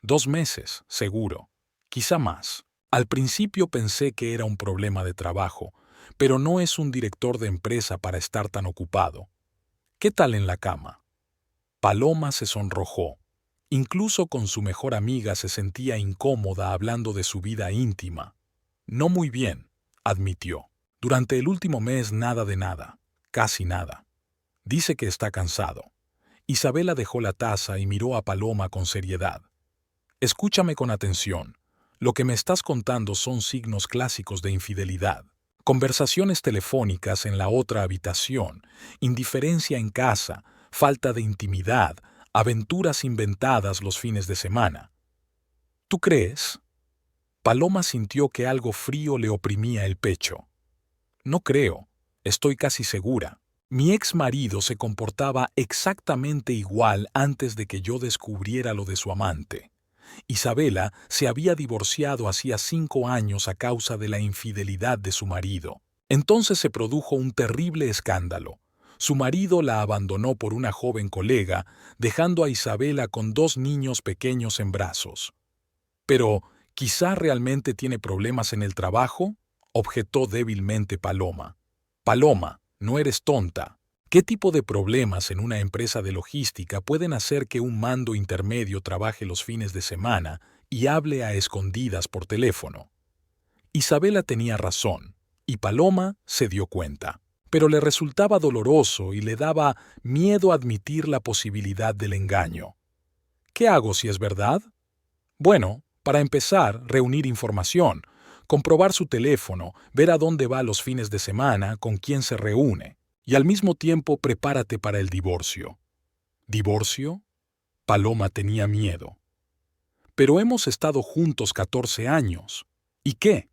2 meses, seguro. Quizá más. Al principio pensé que era un problema de trabajo, pero no es un director de empresa para estar tan ocupado. ¿Qué tal en la cama? Paloma se sonrojó. Incluso con su mejor amiga se sentía incómoda hablando de su vida íntima. No muy bien, admitió. Durante el último mes nada de nada, casi nada. Dice que está cansado. Isabela dejó la taza y miró a Paloma con seriedad. Escúchame con atención. Lo que me estás contando son signos clásicos de infidelidad. Conversaciones telefónicas en la otra habitación, indiferencia en casa, falta de intimidad, aventuras inventadas los fines de semana. ¿Tú crees? Paloma sintió que algo frío le oprimía el pecho. No creo, estoy casi segura. Mi ex marido se comportaba exactamente igual antes de que yo descubriera lo de su amante. Isabela se había divorciado hacía 5 años a causa de la infidelidad de su marido. Entonces se produjo un terrible escándalo. Su marido la abandonó por una joven colega, dejando a Isabela con 2 niños pequeños en brazos. Pero, ¿quizá realmente tiene problemas en el trabajo?, objetó débilmente Paloma. Paloma, no eres tonta. ¿Qué tipo de problemas en una empresa de logística pueden hacer que un mando intermedio trabaje los fines de semana y hable a escondidas por teléfono? Isabela tenía razón, y Paloma se dio cuenta. Pero le resultaba doloroso y le daba miedo admitir la posibilidad del engaño. ¿Qué hago si es verdad? Bueno, para empezar, reunir información, comprobar su teléfono, ver a dónde va los fines de semana, con quién se reúne, y al mismo tiempo prepárate para el divorcio. ¿Divorcio? Paloma tenía miedo. Pero hemos estado juntos 14 años. ¿Y qué?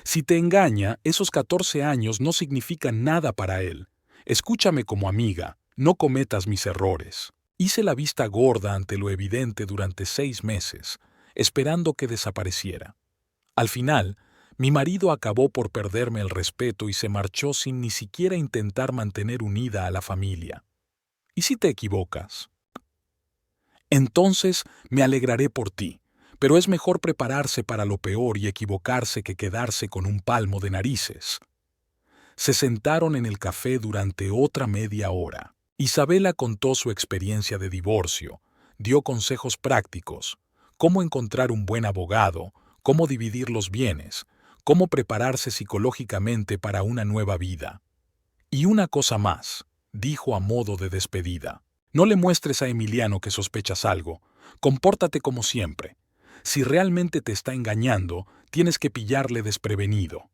Si te engaña, esos 14 años no significan nada para él. Escúchame como amiga, no cometas mis errores. Hice la vista gorda ante lo evidente durante 6 meses, esperando que desapareciera. Al final, mi marido acabó por perderme el respeto y se marchó sin ni siquiera intentar mantener unida a la familia. ¿Y si te equivocas? Entonces me alegraré por ti. Pero es mejor prepararse para lo peor y equivocarse que quedarse con un palmo de narices. Se sentaron en el café durante otra media hora. Isabela contó su experiencia de divorcio, dio consejos prácticos, cómo encontrar un buen abogado, cómo dividir los bienes, cómo prepararse psicológicamente para una nueva vida. Y una cosa más, dijo a modo de despedida. No le muestres a Emiliano que sospechas algo. Compórtate como siempre. Si realmente te está engañando, tienes que pillarle desprevenido.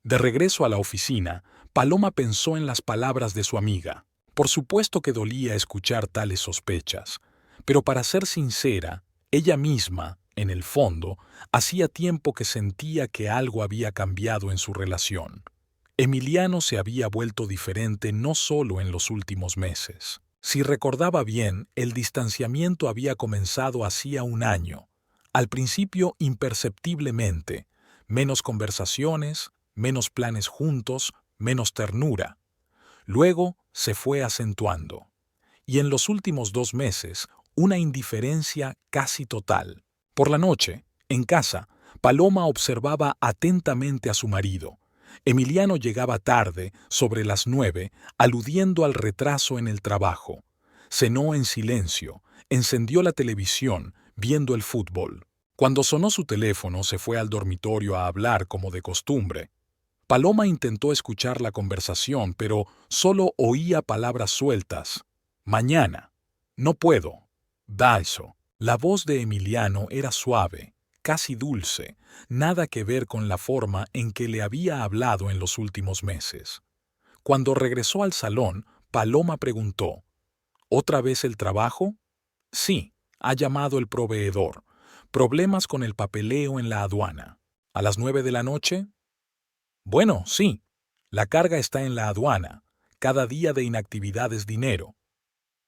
De regreso a la oficina, Paloma pensó en las palabras de su amiga. Por supuesto que dolía escuchar tales sospechas, pero para ser sincera, ella misma, en el fondo, hacía tiempo que sentía que algo había cambiado en su relación. Emiliano se había vuelto diferente no solo en los últimos meses. Si recordaba bien, el distanciamiento había comenzado hacía 1 año. Al principio imperceptiblemente, menos conversaciones, menos planes juntos, menos ternura. Luego se fue acentuando. Y en los últimos 2 meses, una indiferencia casi total. Por la noche, en casa, Paloma observaba atentamente a su marido. Emiliano llegaba tarde, sobre las 9, aludiendo al retraso en el trabajo. Cenó en silencio, encendió la televisión, viendo el fútbol. Cuando sonó su teléfono, se fue al dormitorio a hablar como de costumbre. Paloma intentó escuchar la conversación, pero solo oía palabras sueltas. Mañana. No puedo. Da eso. La voz de Emiliano era suave, casi dulce, nada que ver con la forma en que le había hablado en los últimos meses. Cuando regresó al salón, Paloma preguntó, ¿otra vez el trabajo? Sí, ha llamado el proveedor. Problemas con el papeleo en la aduana. ¿A las 9 de la noche? Bueno, sí. La carga está en la aduana. Cada día de inactividad es dinero.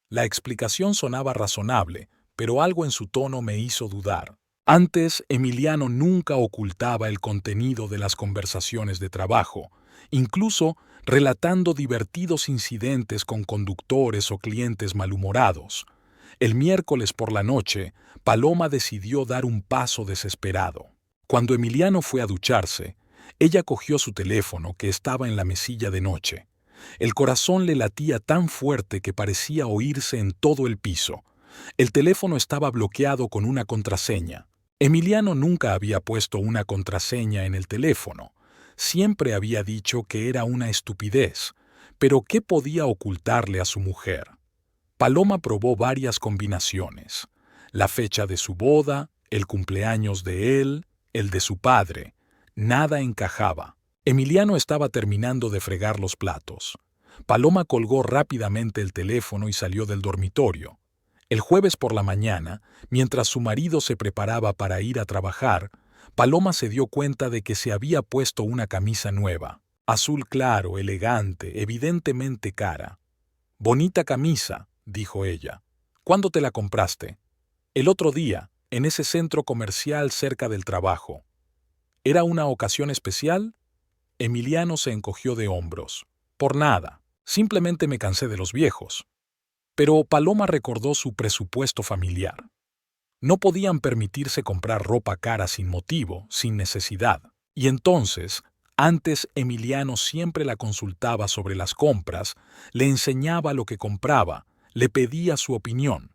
La explicación sonaba razonable, pero algo en su tono me hizo dudar. Antes, Emiliano nunca ocultaba el contenido de las conversaciones de trabajo, incluso relatando divertidos incidentes con conductores o clientes malhumorados. El miércoles por la noche, Paloma decidió dar un paso desesperado. Cuando Emiliano fue a ducharse, ella cogió su teléfono que estaba en la mesilla de noche. El corazón le latía tan fuerte que parecía oírse en todo el piso. El teléfono estaba bloqueado con una contraseña. Emiliano nunca había puesto una contraseña en el teléfono. Siempre había dicho que era una estupidez. Pero ¿qué podía ocultarle a su mujer? Paloma probó varias combinaciones. La fecha de su boda, el cumpleaños de él, el de su padre. Nada encajaba. Emiliano estaba terminando de fregar los platos. Paloma colgó rápidamente el teléfono y salió del dormitorio. El jueves por la mañana, mientras su marido se preparaba para ir a trabajar, Paloma se dio cuenta de que se había puesto una camisa nueva, azul claro, elegante, evidentemente cara. «Bonita camisa», dijo ella. «¿Cuándo te la compraste?» «El otro día, en ese centro comercial cerca del trabajo». ¿Era una ocasión especial? Emiliano se encogió de hombros. Por nada, simplemente me cansé de los viejos. Pero Paloma recordó su presupuesto familiar. No podían permitirse comprar ropa cara sin motivo, sin necesidad. Y entonces, antes Emiliano siempre la consultaba sobre las compras, le enseñaba lo que compraba, le pedía su opinión.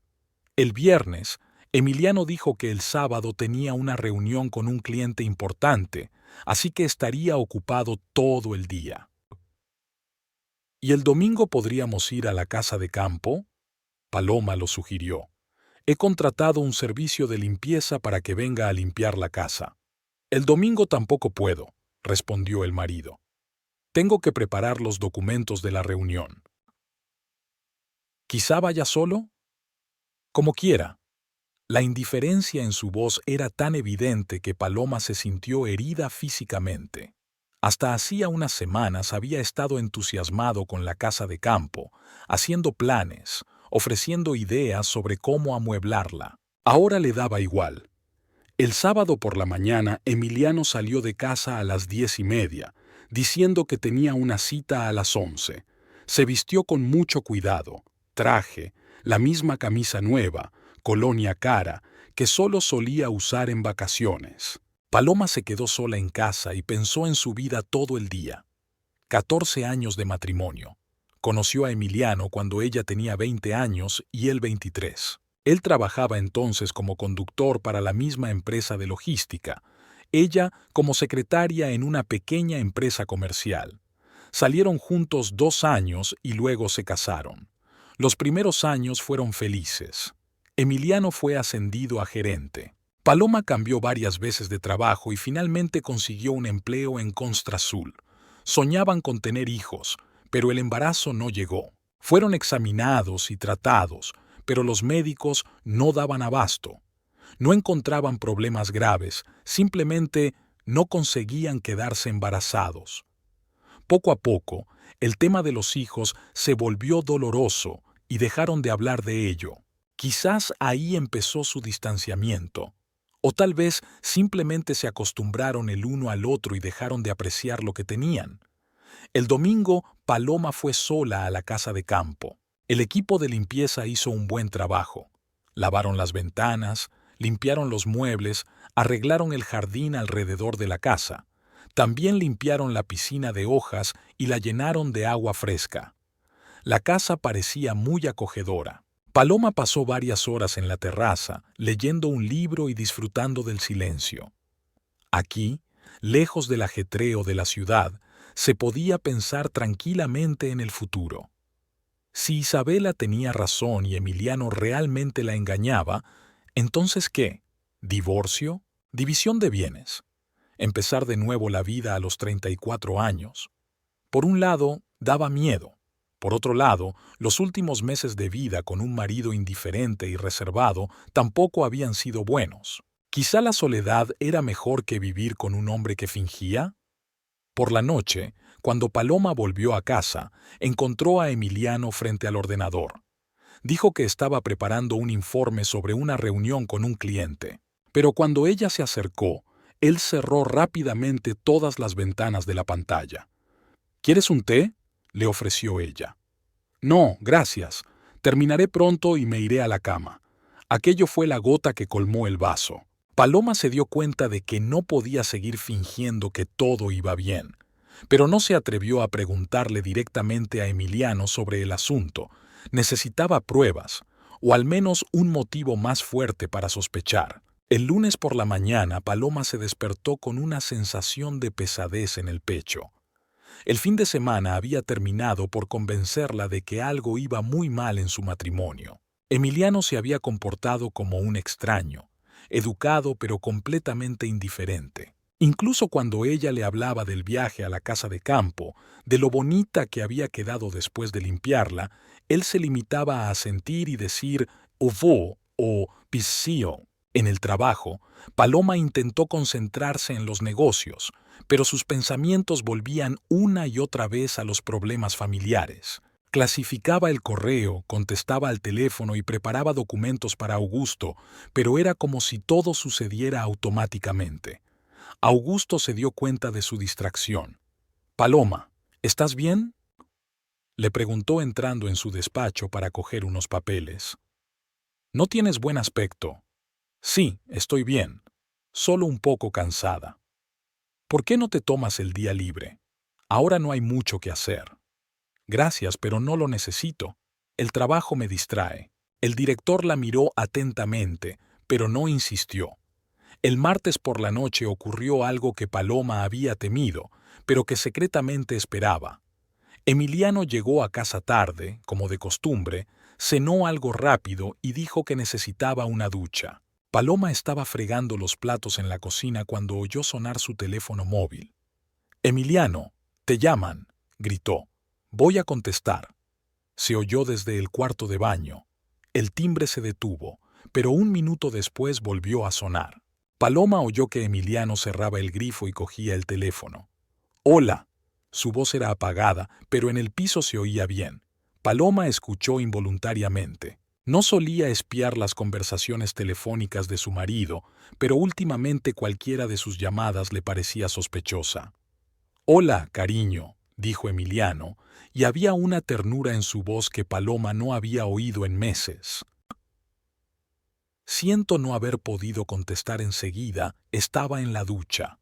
El viernes, Emiliano dijo que el sábado tenía una reunión con un cliente importante, así que estaría ocupado todo el día. ¿Y el domingo podríamos ir a la casa de campo? Paloma lo sugirió. He contratado un servicio de limpieza para que venga a limpiar la casa. El domingo tampoco puedo, respondió el marido. Tengo que preparar los documentos de la reunión. ¿Quizá vaya solo? Como quiera. La indiferencia en su voz era tan evidente que Paloma se sintió herida físicamente. Hasta hacía unas semanas había estado entusiasmado con la casa de campo, haciendo planes, ofreciendo ideas sobre cómo amueblarla. Ahora le daba igual. El sábado por la mañana, Emiliano salió de casa a las 10:30, diciendo que tenía una cita a las 11. Se vistió con mucho cuidado, traje, la misma camisa nueva, colonia cara, que solo solía usar en vacaciones. Paloma se quedó sola en casa y pensó en su vida todo el día. 14 años de matrimonio. Conoció a Emiliano cuando ella tenía 20 años y él 23. Él trabajaba entonces como conductor para la misma empresa de logística, ella como secretaria en una pequeña empresa comercial. Salieron juntos 2 años y luego se casaron. Los primeros años fueron felices. Emiliano fue ascendido a gerente. Paloma cambió varias veces de trabajo y finalmente consiguió un empleo en Constrazul. Soñaban con tener hijos, pero el embarazo no llegó. Fueron examinados y tratados, pero los médicos no daban abasto. No encontraban problemas graves, simplemente no conseguían quedarse embarazados. Poco a poco, el tema de los hijos se volvió doloroso y dejaron de hablar de ello. Quizás ahí empezó su distanciamiento. O tal vez simplemente se acostumbraron el uno al otro y dejaron de apreciar lo que tenían. El domingo, Paloma fue sola a la casa de campo. El equipo de limpieza hizo un buen trabajo. Lavaron las ventanas, limpiaron los muebles, arreglaron el jardín alrededor de la casa. También limpiaron la piscina de hojas y la llenaron de agua fresca. La casa parecía muy acogedora. Paloma pasó varias horas en la terraza, leyendo un libro y disfrutando del silencio. Aquí, lejos del ajetreo de la ciudad, se podía pensar tranquilamente en el futuro. Si Isabela tenía razón y Emiliano realmente la engañaba, ¿entonces qué? ¿Divorcio? División de bienes. Empezar de nuevo la vida a los 34 años. Por un lado, daba miedo. Por otro lado, los últimos meses de vida con un marido indiferente y reservado tampoco habían sido buenos. ¿Quizá la soledad era mejor que vivir con un hombre que fingía? Por la noche, cuando Paloma volvió a casa, encontró a Emiliano frente al ordenador. Dijo que estaba preparando un informe sobre una reunión con un cliente. Pero cuando ella se acercó, él cerró rápidamente todas las ventanas de la pantalla. ¿Quieres un té?, le ofreció ella. No, gracias. Terminaré pronto y me iré a la cama. Aquello fue la gota que colmó el vaso. Paloma se dio cuenta de que no podía seguir fingiendo que todo iba bien, pero no se atrevió a preguntarle directamente a Emiliano sobre el asunto. Necesitaba pruebas, o al menos un motivo más fuerte para sospechar. El lunes por la mañana, Paloma se despertó con una sensación de pesadez en el pecho. El fin de semana había terminado por convencerla de que algo iba muy mal en su matrimonio. Emiliano se había comportado como un extraño, educado pero completamente indiferente. Incluso cuando ella le hablaba del viaje a la casa de campo, de lo bonita que había quedado después de limpiarla, él se limitaba a asentir y decir «ovo» o «piscio». En el trabajo, Paloma intentó concentrarse en los negocios, pero sus pensamientos volvían una y otra vez a los problemas familiares. Clasificaba el correo, contestaba al teléfono y preparaba documentos para Augusto, pero era como si todo sucediera automáticamente. Augusto se dio cuenta de su distracción. «Paloma, ¿estás bien?», le preguntó entrando en su despacho para coger unos papeles. «No tienes buen aspecto». «Sí, estoy bien. Solo un poco cansada». «¿Por qué no te tomas el día libre? Ahora no hay mucho que hacer». «Gracias, pero no lo necesito. El trabajo me distrae». El director la miró atentamente, pero no insistió. El martes por la noche ocurrió algo que Paloma había temido, pero que secretamente esperaba. Emiliano llegó a casa tarde, como de costumbre, cenó algo rápido y dijo que necesitaba una ducha. Paloma estaba fregando los platos en la cocina cuando oyó sonar su teléfono móvil. «Emiliano, te llaman», gritó. «Voy a contestar». Se oyó desde el cuarto de baño. El timbre se detuvo, pero un minuto después volvió a sonar. Paloma oyó que Emiliano cerraba el grifo y cogía el teléfono. «Hola». Su voz era apagada, pero en el piso se oía bien. Paloma escuchó involuntariamente. No solía espiar las conversaciones telefónicas de su marido, pero últimamente cualquiera de sus llamadas le parecía sospechosa. «Hola, cariño», dijo Emiliano, y había una ternura en su voz que Paloma no había oído en meses. Siento no haber podido contestar enseguida, estaba en la ducha.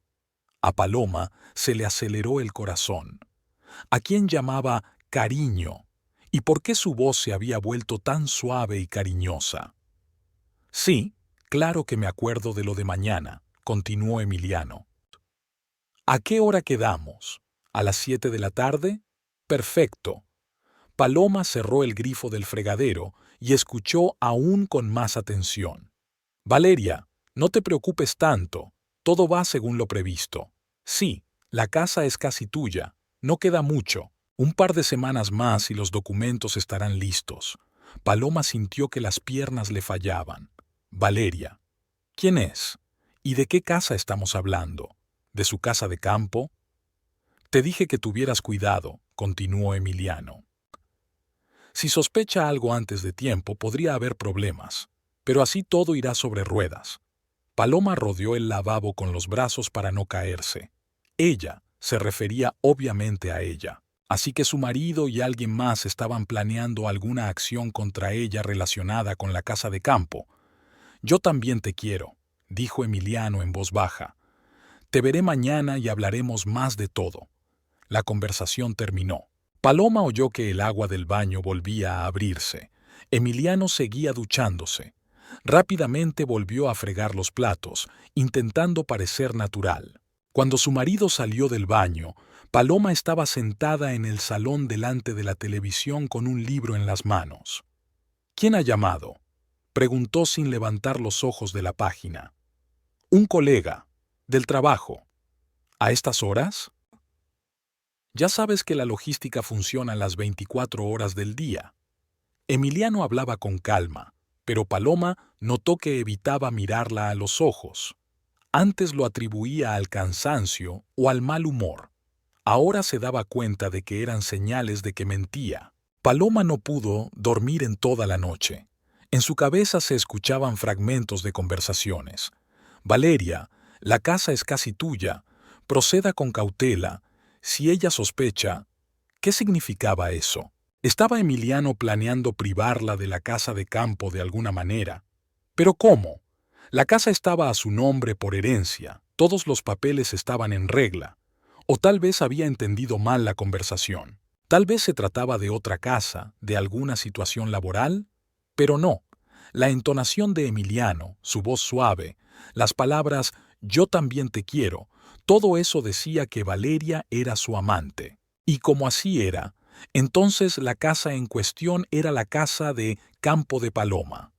A Paloma se le aceleró el corazón. ¿A quién llamaba cariño? ¿Y por qué su voz se había vuelto tan suave y cariñosa? «Sí, claro que me acuerdo de lo de mañana», continuó Emiliano. «¿A qué hora quedamos? ¿A las 7 de la tarde? Perfecto». Paloma cerró el grifo del fregadero y escuchó aún con más atención. «Valeria, no te preocupes tanto, todo va según lo previsto. Sí, la casa es casi tuya, no queda mucho. Un par de semanas más y los documentos estarán listos». Paloma sintió que las piernas le fallaban. «Valeria, ¿quién es? ¿Y de qué casa estamos hablando? ¿De su casa de campo?» «Te dije que tuvieras cuidado», continuó Emiliano. «Si sospecha algo antes de tiempo, podría haber problemas, pero así todo irá sobre ruedas». Paloma rodeó el lavabo con los brazos para no caerse. Ella se refería obviamente a ella. Así que su marido y alguien más estaban planeando alguna acción contra ella relacionada con la casa de campo. «Yo también te quiero», dijo Emiliano en voz baja. «Te veré mañana y hablaremos más de todo». La conversación terminó. Paloma oyó que el agua del baño volvía a abrirse. Emiliano seguía duchándose. Rápidamente volvió a fregar los platos, intentando parecer natural. Cuando su marido salió del baño, Paloma estaba sentada en el salón delante de la televisión con un libro en las manos. «¿Quién ha llamado?», preguntó sin levantar los ojos de la página. Un colega, del trabajo. ¿A estas horas? Ya sabes que la logística funciona las 24 horas del día. Emiliano hablaba con calma, pero Paloma notó que evitaba mirarla a los ojos. Antes lo atribuía al cansancio o al mal humor. Ahora se daba cuenta de que eran señales de que mentía. Paloma no pudo dormir en toda la noche. En su cabeza se escuchaban fragmentos de conversaciones. Valeria, la casa es casi tuya. Proceda con cautela. Si ella sospecha, ¿qué significaba eso? Estaba Emiliano planeando privarla de la casa de campo de alguna manera. ¿Pero cómo? La casa estaba a su nombre por herencia, todos los papeles estaban en regla. O tal vez había entendido mal la conversación. Tal vez se trataba de otra casa, de alguna situación laboral. Pero no. La entonación de Emiliano, su voz suave, las palabras «yo también te quiero», todo eso decía que Valeria era su amante. Y como así era, entonces la casa en cuestión era la casa de Campo de Paloma.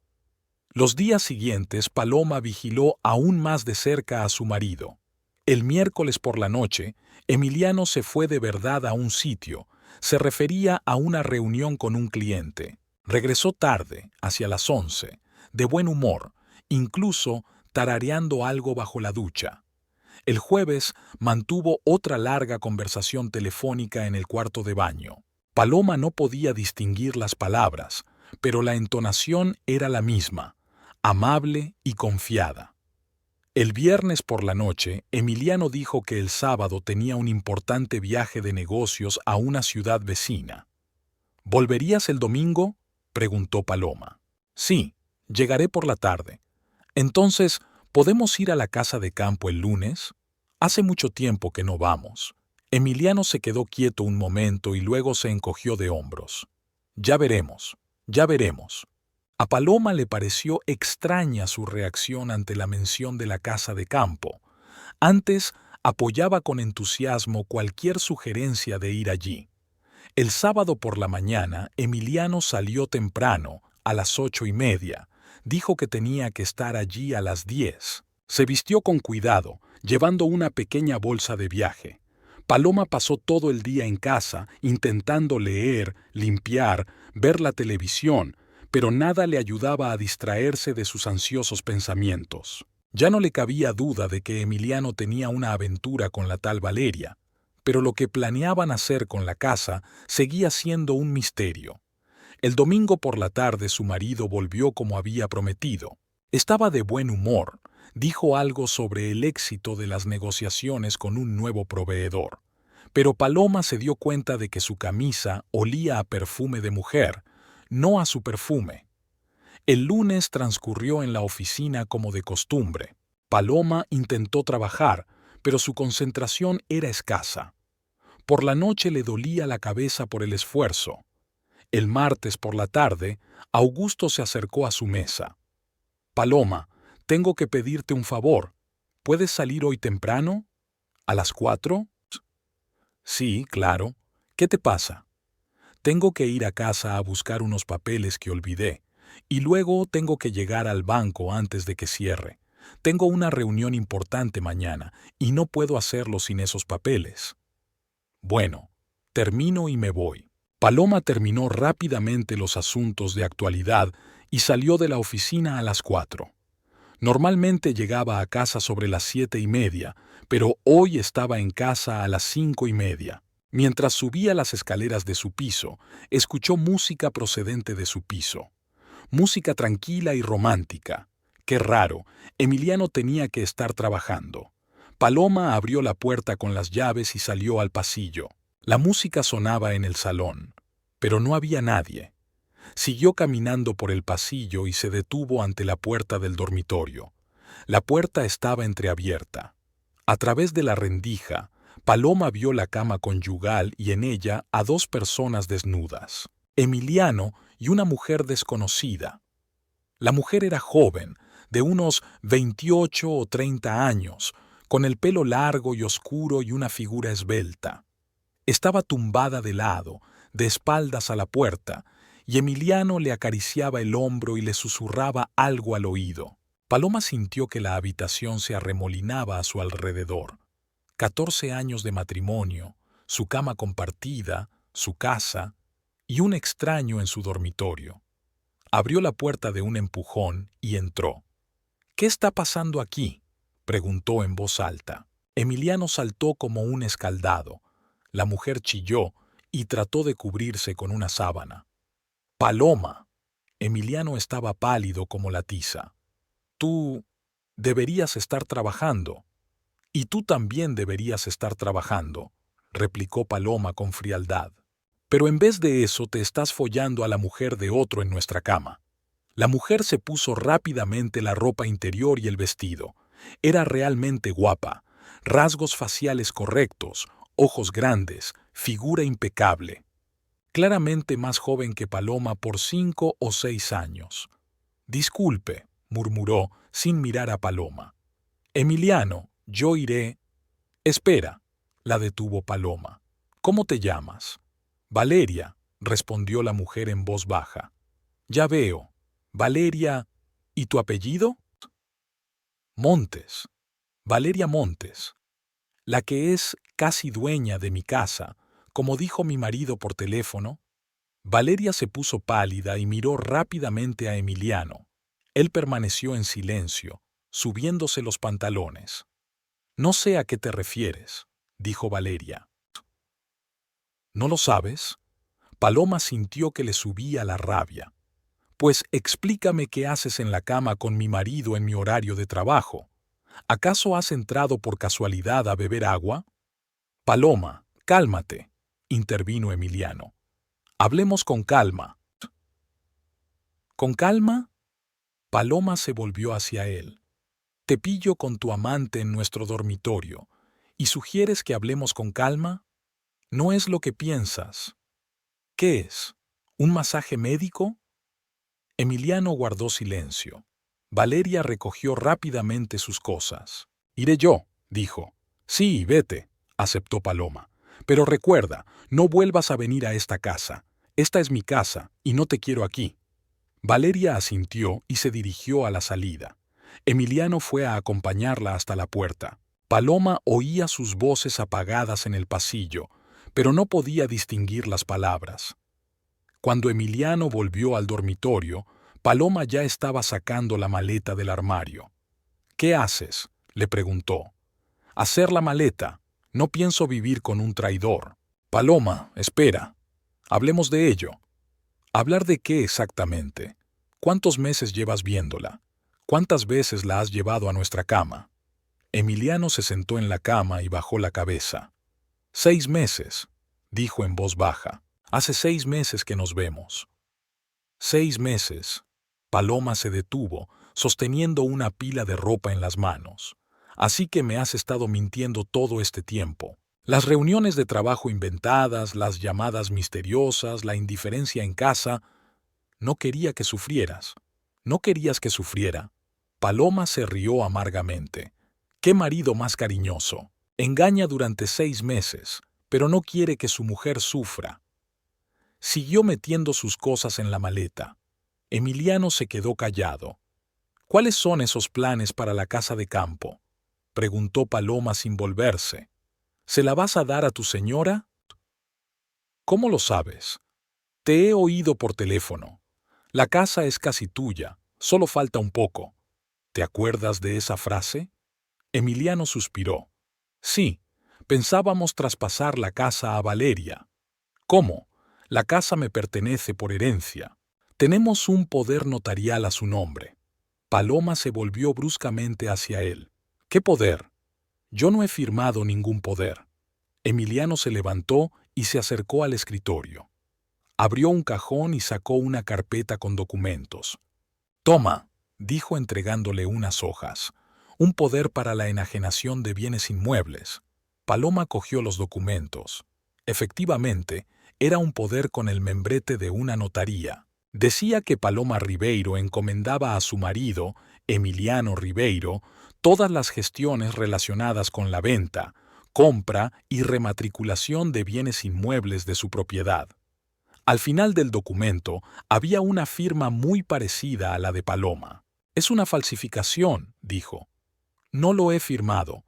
Los días siguientes Paloma vigiló aún más de cerca a su marido. El miércoles por la noche, Emiliano se fue de verdad a un sitio. Se refería a una reunión con un cliente. Regresó tarde, hacia las 11, de buen humor, incluso tarareando algo bajo la ducha. El jueves mantuvo otra larga conversación telefónica en el cuarto de baño. Paloma no podía distinguir las palabras, pero la entonación era la misma, amable y confiada. El viernes por la noche, Emiliano dijo que el sábado tenía un importante viaje de negocios a una ciudad vecina. ¿Volverías el domingo?, preguntó Paloma. Sí, llegaré por la tarde. Entonces, ¿podemos ir a la casa de campo el lunes? Hace mucho tiempo que no vamos. Emiliano se quedó quieto un momento y luego se encogió de hombros. Ya veremos, ya veremos. A Paloma le pareció extraña su reacción ante la mención de la casa de campo. Antes apoyaba con entusiasmo cualquier sugerencia de ir allí. El sábado por la mañana, Emiliano salió temprano, a las 8:30. Dijo que tenía que estar allí a las 10. Se vistió con cuidado, llevando una pequeña bolsa de viaje. Paloma pasó todo el día en casa, intentando leer, limpiar, ver la televisión, pero nada le ayudaba a distraerse de sus ansiosos pensamientos. Ya no le cabía duda de que Emiliano tenía una aventura con la tal Valeria, pero lo que planeaban hacer con la casa seguía siendo un misterio. El domingo por la tarde su marido volvió como había prometido. Estaba de buen humor, dijo algo sobre el éxito de las negociaciones con un nuevo proveedor. Pero Paloma se dio cuenta de que su camisa olía a perfume de mujer, no a su perfume. El lunes transcurrió en la oficina como de costumbre. Paloma intentó trabajar, pero su concentración era escasa. Por la noche le dolía la cabeza por el esfuerzo. El martes por la tarde, Augusto se acercó a su mesa. «Paloma, tengo que pedirte un favor. ¿Puedes salir hoy temprano? ¿A las 4? Sí, claro. ¿Qué te pasa? Tengo que ir a casa a buscar unos papeles que olvidé, y luego tengo que llegar al banco antes de que cierre. Tengo una reunión importante mañana, y no puedo hacerlo sin esos papeles. Bueno, termino y me voy». Paloma terminó rápidamente los asuntos de actualidad y salió de la oficina a las 4. Normalmente llegaba a casa sobre las 7:30, pero hoy estaba en casa a las 5:30. Mientras subía las escaleras de su piso, escuchó música procedente de su piso. Música tranquila y romántica. Qué raro, Emiliano tenía que estar trabajando. Paloma abrió la puerta con las llaves y salió al pasillo. La música sonaba en el salón, pero no había nadie. Siguió caminando por el pasillo y se detuvo ante la puerta del dormitorio. La puerta estaba entreabierta. A través de la rendija, Paloma vio la cama conyugal y en ella a dos personas desnudas, Emiliano y una mujer desconocida. La mujer era joven, de unos 28 o 30 años, con el pelo largo y oscuro y una figura esbelta. Estaba tumbada de lado, de espaldas a la puerta, y Emiliano le acariciaba el hombro y le susurraba algo al oído. Paloma sintió que la habitación se arremolinaba a su alrededor. 14 años de matrimonio, su cama compartida, su casa y un extraño en su dormitorio. Abrió la puerta de un empujón y entró. «¿Qué está pasando aquí?», preguntó en voz alta. Emiliano saltó como un escaldado. La mujer chilló y trató de cubrirse con una sábana. «Paloma». Emiliano estaba pálido como la tiza. «Tú deberías estar trabajando». «Y tú también deberías estar trabajando», replicó Paloma con frialdad. «Pero en vez de eso te estás follando a la mujer de otro en nuestra cama». La mujer se puso rápidamente la ropa interior y el vestido. Era realmente guapa, rasgos faciales correctos, ojos grandes, figura impecable. Claramente más joven que Paloma por 5 o 6 años. «Disculpe», murmuró sin mirar a Paloma. «Emiliano, yo iré». «Espera», la detuvo Paloma. «¿Cómo te llamas?» «Valeria», respondió la mujer en voz baja. «Ya veo. Valeria. ¿Y tu apellido?» «Montes. Valeria Montes. La que es casi dueña de mi casa, como dijo mi marido por teléfono». Valeria se puso pálida y miró rápidamente a Emiliano. Él permaneció en silencio, subiéndose los pantalones. «No sé a qué te refieres», dijo Valeria. «¿No lo sabes?» Paloma sintió que le subía la rabia. «Pues explícame qué haces en la cama con mi marido en mi horario de trabajo. ¿Acaso has entrado por casualidad a beber agua?» «Paloma, cálmate», intervino Emiliano. «Hablemos con calma». «¿Con calma?» Paloma se volvió hacia él. «Te pillo con tu amante en nuestro dormitorio, ¿y sugieres que hablemos con calma? No es lo que piensas». «¿Qué es? ¿Un masaje médico?» Emiliano guardó silencio. Valeria recogió rápidamente sus cosas. «Iré yo», dijo. «Sí, vete», aceptó Paloma. «Pero recuerda, no vuelvas a venir a esta casa. Esta es mi casa y no te quiero aquí». Valeria asintió y se dirigió a la salida. Emiliano fue a acompañarla hasta la puerta. Paloma oía sus voces apagadas en el pasillo, pero no podía distinguir las palabras. Cuando Emiliano volvió al dormitorio, Paloma ya estaba sacando la maleta del armario. «¿Qué haces?», le preguntó. «Hacer la maleta. No pienso vivir con un traidor». «Paloma, espera. Hablemos de ello». «¿Hablar de qué exactamente? ¿Cuántos meses llevas viéndola? ¿Cuántas veces la has llevado a nuestra cama?» Emiliano se sentó en la cama y bajó la cabeza. «6 meses», dijo en voz baja. «Hace 6 meses que nos vemos». «6 meses». Paloma se detuvo, sosteniendo una pila de ropa en las manos. «Así que me has estado mintiendo todo este tiempo. Las reuniones de trabajo inventadas, las llamadas misteriosas, la indiferencia en casa. No quería que sufrieras. No querías que sufriera». Paloma se rió amargamente. «¿Qué marido más cariñoso? Engaña durante 6 meses, pero no quiere que su mujer sufra». Siguió metiendo sus cosas en la maleta. Emiliano se quedó callado. «¿Cuáles son esos planes para la casa de campo?», preguntó Paloma sin volverse. «¿Se la vas a dar a tu señora?» «¿Cómo lo sabes?» «Te he oído por teléfono. La casa es casi tuya, solo falta un poco». «¿Te acuerdas de esa frase?» Emiliano suspiró. «Sí, pensábamos traspasar la casa a Valeria». «¿Cómo? La casa me pertenece por herencia. Tenemos un poder notarial a su nombre». Paloma se volvió bruscamente hacia él. «¿Qué poder? Yo no he firmado ningún poder». Emiliano se levantó y se acercó al escritorio. Abrió un cajón y sacó una carpeta con documentos. «Toma», dijo entregándole unas hojas. «Un poder para la enajenación de bienes inmuebles». Paloma cogió los documentos. Efectivamente, era un poder con el membrete de una notaría. Decía que Paloma Ribeiro encomendaba a su marido, Emiliano Ribeiro, todas las gestiones relacionadas con la venta, compra y rematriculación de bienes inmuebles de su propiedad. Al final del documento había una firma muy parecida a la de Paloma. Es una falsificación, dijo. No lo he firmado.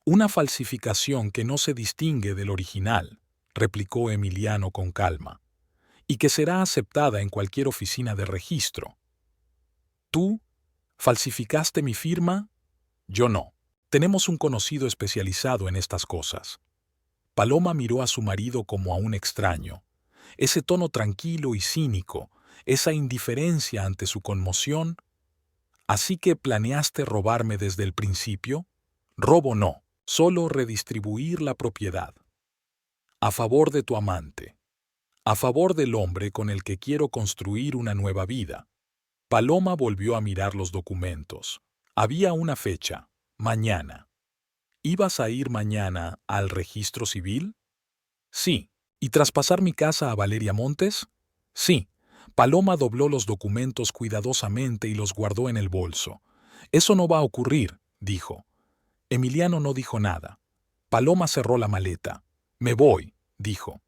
Una falsificación que no se distingue del original, replicó Emiliano con calma, y que será aceptada en cualquier oficina de registro. ¿Tú falsificaste mi firma? Yo no. Tenemos un conocido especializado en estas cosas. Paloma miró a su marido como a un extraño. Ese tono tranquilo y cínico, esa indiferencia ante su conmoción. ¿Así que planeaste robarme desde el principio? Robo no, solo redistribuir la propiedad. A favor de tu amante. A favor del hombre con el que quiero construir una nueva vida. Paloma volvió a mirar los documentos. Había una fecha, mañana. ¿Ibas a ir mañana al registro civil? Sí. ¿Y traspasar mi casa a Valeria Montes? Sí. Paloma dobló los documentos cuidadosamente y los guardó en el bolso. Eso no va a ocurrir, dijo. Emiliano no dijo nada. Paloma cerró la maleta. Me voy, dijo.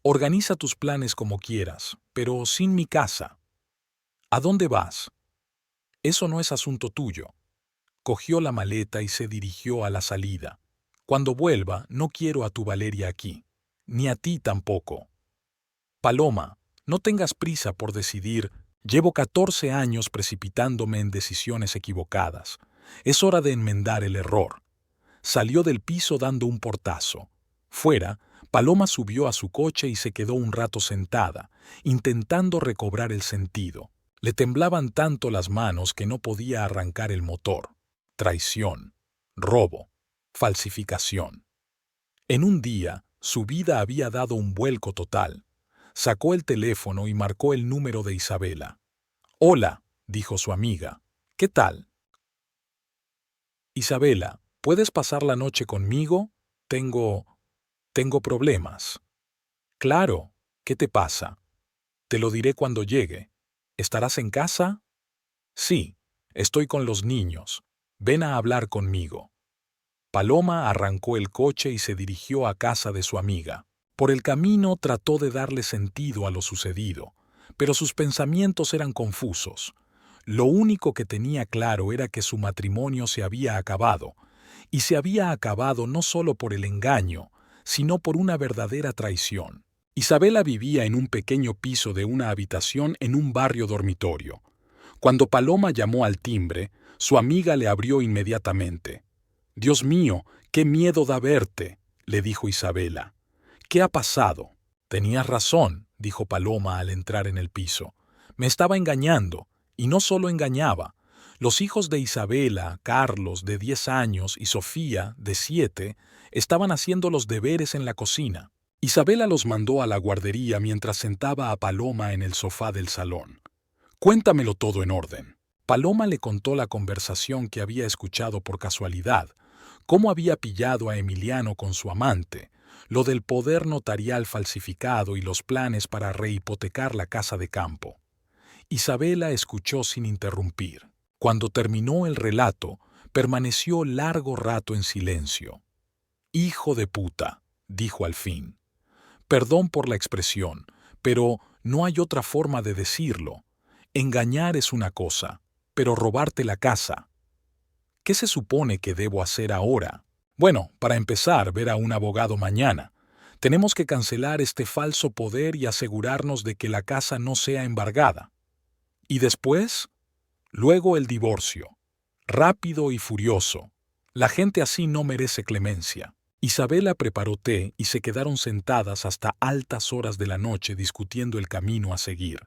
Organiza tus planes como quieras, pero sin mi casa. ¿A dónde vas? Eso no es asunto tuyo. Cogió la maleta y se dirigió a la salida. Cuando vuelva, no quiero a tu Valeria aquí. Ni a ti tampoco. Paloma, no tengas prisa por decidir. Llevo 14 años precipitándome en decisiones equivocadas. Es hora de enmendar el error. Salió del piso dando un portazo. Fuera, Paloma subió a su coche y se quedó un rato sentada, intentando recobrar el sentido. Le temblaban tanto las manos que no podía arrancar el motor. Traición, robo, falsificación. En un día, su vida había dado un vuelco total. Sacó el teléfono y marcó el número de Isabela. «Hola», dijo su amiga. «¿Qué tal?» «Isabela, ¿puedes pasar la noche conmigo? Tengo problemas». «Claro, ¿qué te pasa?» «Te lo diré cuando llegue. ¿Estarás en casa?» «Sí, estoy con los niños. Ven a hablar conmigo». Paloma arrancó el coche y se dirigió a casa de su amiga. Por el camino trató de darle sentido a lo sucedido, pero sus pensamientos eran confusos. Lo único que tenía claro era que su matrimonio se había acabado, y se había acabado no solo por el engaño, sino por una verdadera traición. Isabela vivía en un pequeño piso de una habitación en un barrio dormitorio. Cuando Paloma llamó al timbre, su amiga le abrió inmediatamente. «Dios mío, qué miedo da verte», le dijo Isabela. «¿Qué ha pasado?» «Tenías razón», dijo Paloma al entrar en el piso. «Me estaba engañando, y no solo engañaba. Los hijos de Isabela, Carlos, de 10 años, y Sofía, de 7, estaban haciendo los deberes en la cocina. Isabela los mandó a la guardería mientras sentaba a Paloma en el sofá del salón. «Cuéntamelo todo en orden». Paloma le contó la conversación que había escuchado por casualidad, cómo había pillado a Emiliano con su amante, lo del poder notarial falsificado y los planes para rehipotecar la casa de campo. Isabela escuchó sin interrumpir. Cuando terminó el relato, permaneció largo rato en silencio. «Hijo de puta», dijo al fin. «Perdón por la expresión, pero no hay otra forma de decirlo. Engañar es una cosa, pero robarte la casa. ¿Qué se supone que debo hacer ahora? Bueno, para empezar, ver a un abogado mañana. Tenemos que cancelar este falso poder y asegurarnos de que la casa no sea embargada. ¿Y después? Luego el divorcio. Rápido y furioso. La gente así no merece clemencia». Isabela preparó té y se quedaron sentadas hasta altas horas de la noche discutiendo el camino a seguir.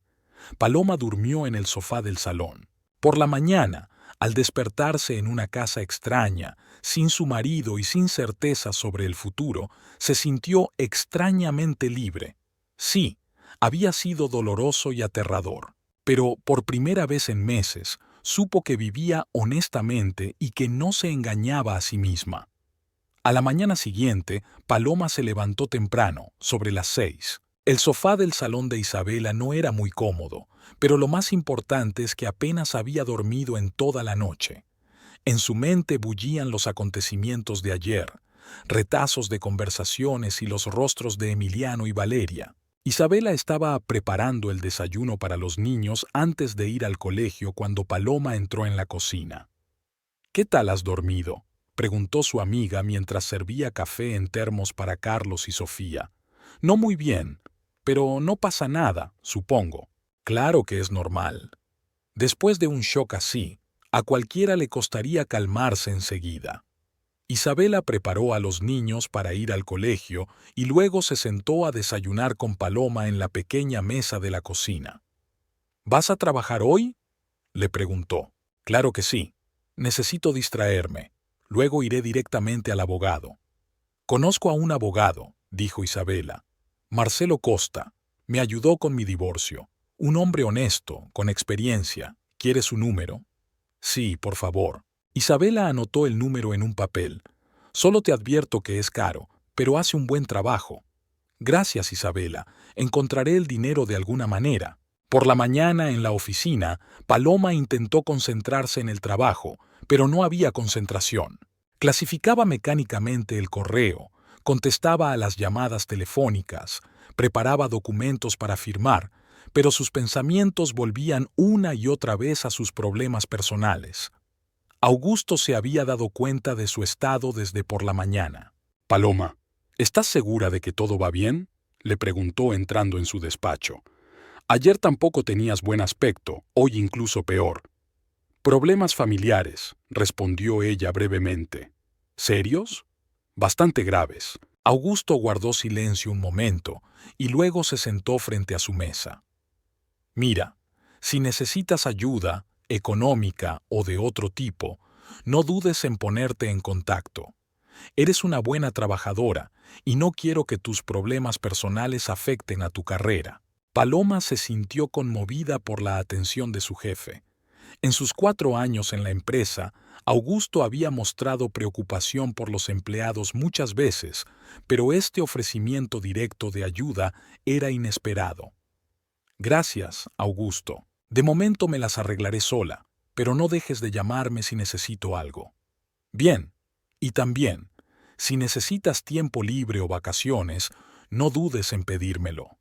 Paloma durmió en el sofá del salón. Por la mañana, al despertarse en una casa extraña, sin su marido y sin certeza sobre el futuro, se sintió extrañamente libre. Sí, había sido doloroso y aterrador, pero por primera vez en meses supo que vivía honestamente y que no se engañaba a sí misma. A la mañana siguiente, Paloma se levantó temprano, sobre las 6. El sofá del salón de Isabela no era muy cómodo, pero lo más importante es que apenas había dormido en toda la noche. En su mente bullían los acontecimientos de ayer, retazos de conversaciones y los rostros de Emiliano y Valeria. Isabela estaba preparando el desayuno para los niños antes de ir al colegio cuando Paloma entró en la cocina. «¿Qué tal has dormido?», preguntó su amiga mientras servía café en termos para Carlos y Sofía. «No muy bien, pero no pasa nada, supongo». «Claro que es normal. Después de un shock así, a cualquiera le costaría calmarse enseguida». Isabela preparó a los niños para ir al colegio y luego se sentó a desayunar con Paloma en la pequeña mesa de la cocina. «¿Vas a trabajar hoy?», le preguntó. «Claro que sí. Necesito distraerme. Luego iré directamente al abogado». «Conozco a un abogado», dijo Isabela. «Marcelo Costa. Me ayudó con mi divorcio. Un hombre honesto, con experiencia. ¿Quieres su número?». «Sí, por favor». Isabela anotó el número en un papel. «Solo te advierto que es caro, pero hace un buen trabajo». «Gracias, Isabela. Encontraré el dinero de alguna manera». Por la mañana, en la oficina, Paloma intentó concentrarse en el trabajo, pero no había concentración. Clasificaba mecánicamente el correo, contestaba a las llamadas telefónicas, preparaba documentos para firmar, pero sus pensamientos volvían una y otra vez a sus problemas personales. Augusto se había dado cuenta de su estado desde por la mañana. «Paloma, ¿estás segura de que todo va bien?», le preguntó entrando en su despacho. «Ayer tampoco tenías buen aspecto, hoy incluso peor». «Problemas familiares», respondió ella brevemente. «¿Serios?». «Bastante graves». Augusto guardó silencio un momento y luego se sentó frente a su mesa. «Mira, si necesitas ayuda, económica o de otro tipo, no dudes en ponerte en contacto. Eres una buena trabajadora y no quiero que tus problemas personales afecten a tu carrera». Paloma se sintió conmovida por la atención de su jefe. En sus 4 años en la empresa, Augusto había mostrado preocupación por los empleados muchas veces, pero este ofrecimiento directo de ayuda era inesperado. «Gracias, Augusto. De momento me las arreglaré sola, pero no dejes de llamarme si necesito algo». «Bien. Y también, si necesitas tiempo libre o vacaciones, no dudes en pedírmelo».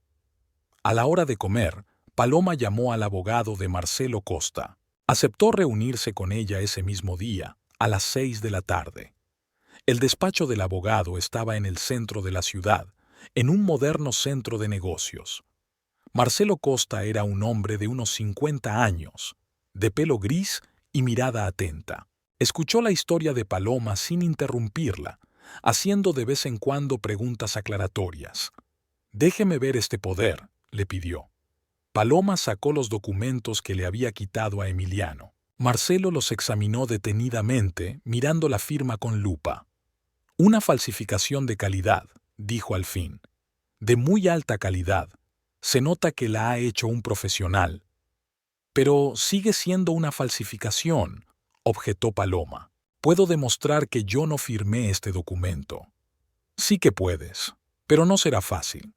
A la hora de comer, Paloma llamó al abogado de Marcelo Costa. Aceptó reunirse con ella ese mismo día, a las 6 de la tarde. El despacho del abogado estaba en el centro de la ciudad, en un moderno centro de negocios. Marcelo Costa era un hombre de unos 50 años, de pelo gris y mirada atenta. Escuchó la historia de Paloma sin interrumpirla, haciendo de vez en cuando preguntas aclaratorias. «Déjeme ver este poder», le pidió. Paloma sacó los documentos que le había quitado a Emiliano. Marcelo los examinó detenidamente, mirando la firma con lupa. «Una falsificación de calidad», dijo al fin. «De muy alta calidad. Se nota que la ha hecho un profesional». «Pero sigue siendo una falsificación», objetó Paloma. «Puedo demostrar que yo no firmé este documento». «Sí que puedes, pero no será fácil».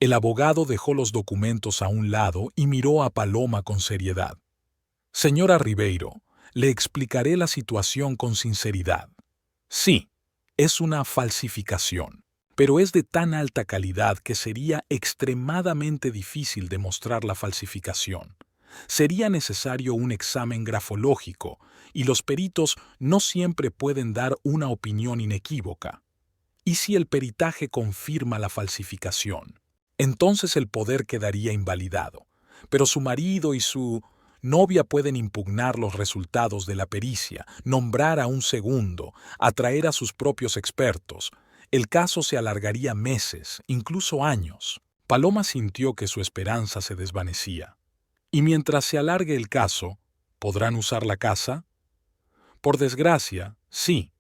El abogado dejó los documentos a un lado y miró a Paloma con seriedad. «Señora Ribeiro, le explicaré la situación con sinceridad. Sí, es una falsificación, pero es de tan alta calidad que sería extremadamente difícil demostrar la falsificación. Sería necesario un examen grafológico y los peritos no siempre pueden dar una opinión inequívoca. ¿Y si el peritaje confirma la falsificación? Entonces el poder quedaría invalidado, pero su marido y su novia pueden impugnar los resultados de la pericia, nombrar a un segundo, atraer a sus propios expertos. El caso se alargaría meses, incluso años. Paloma sintió que su esperanza se desvanecía. «Y mientras se alargue el caso, ¿podrán usar la casa?». «Por desgracia, sí.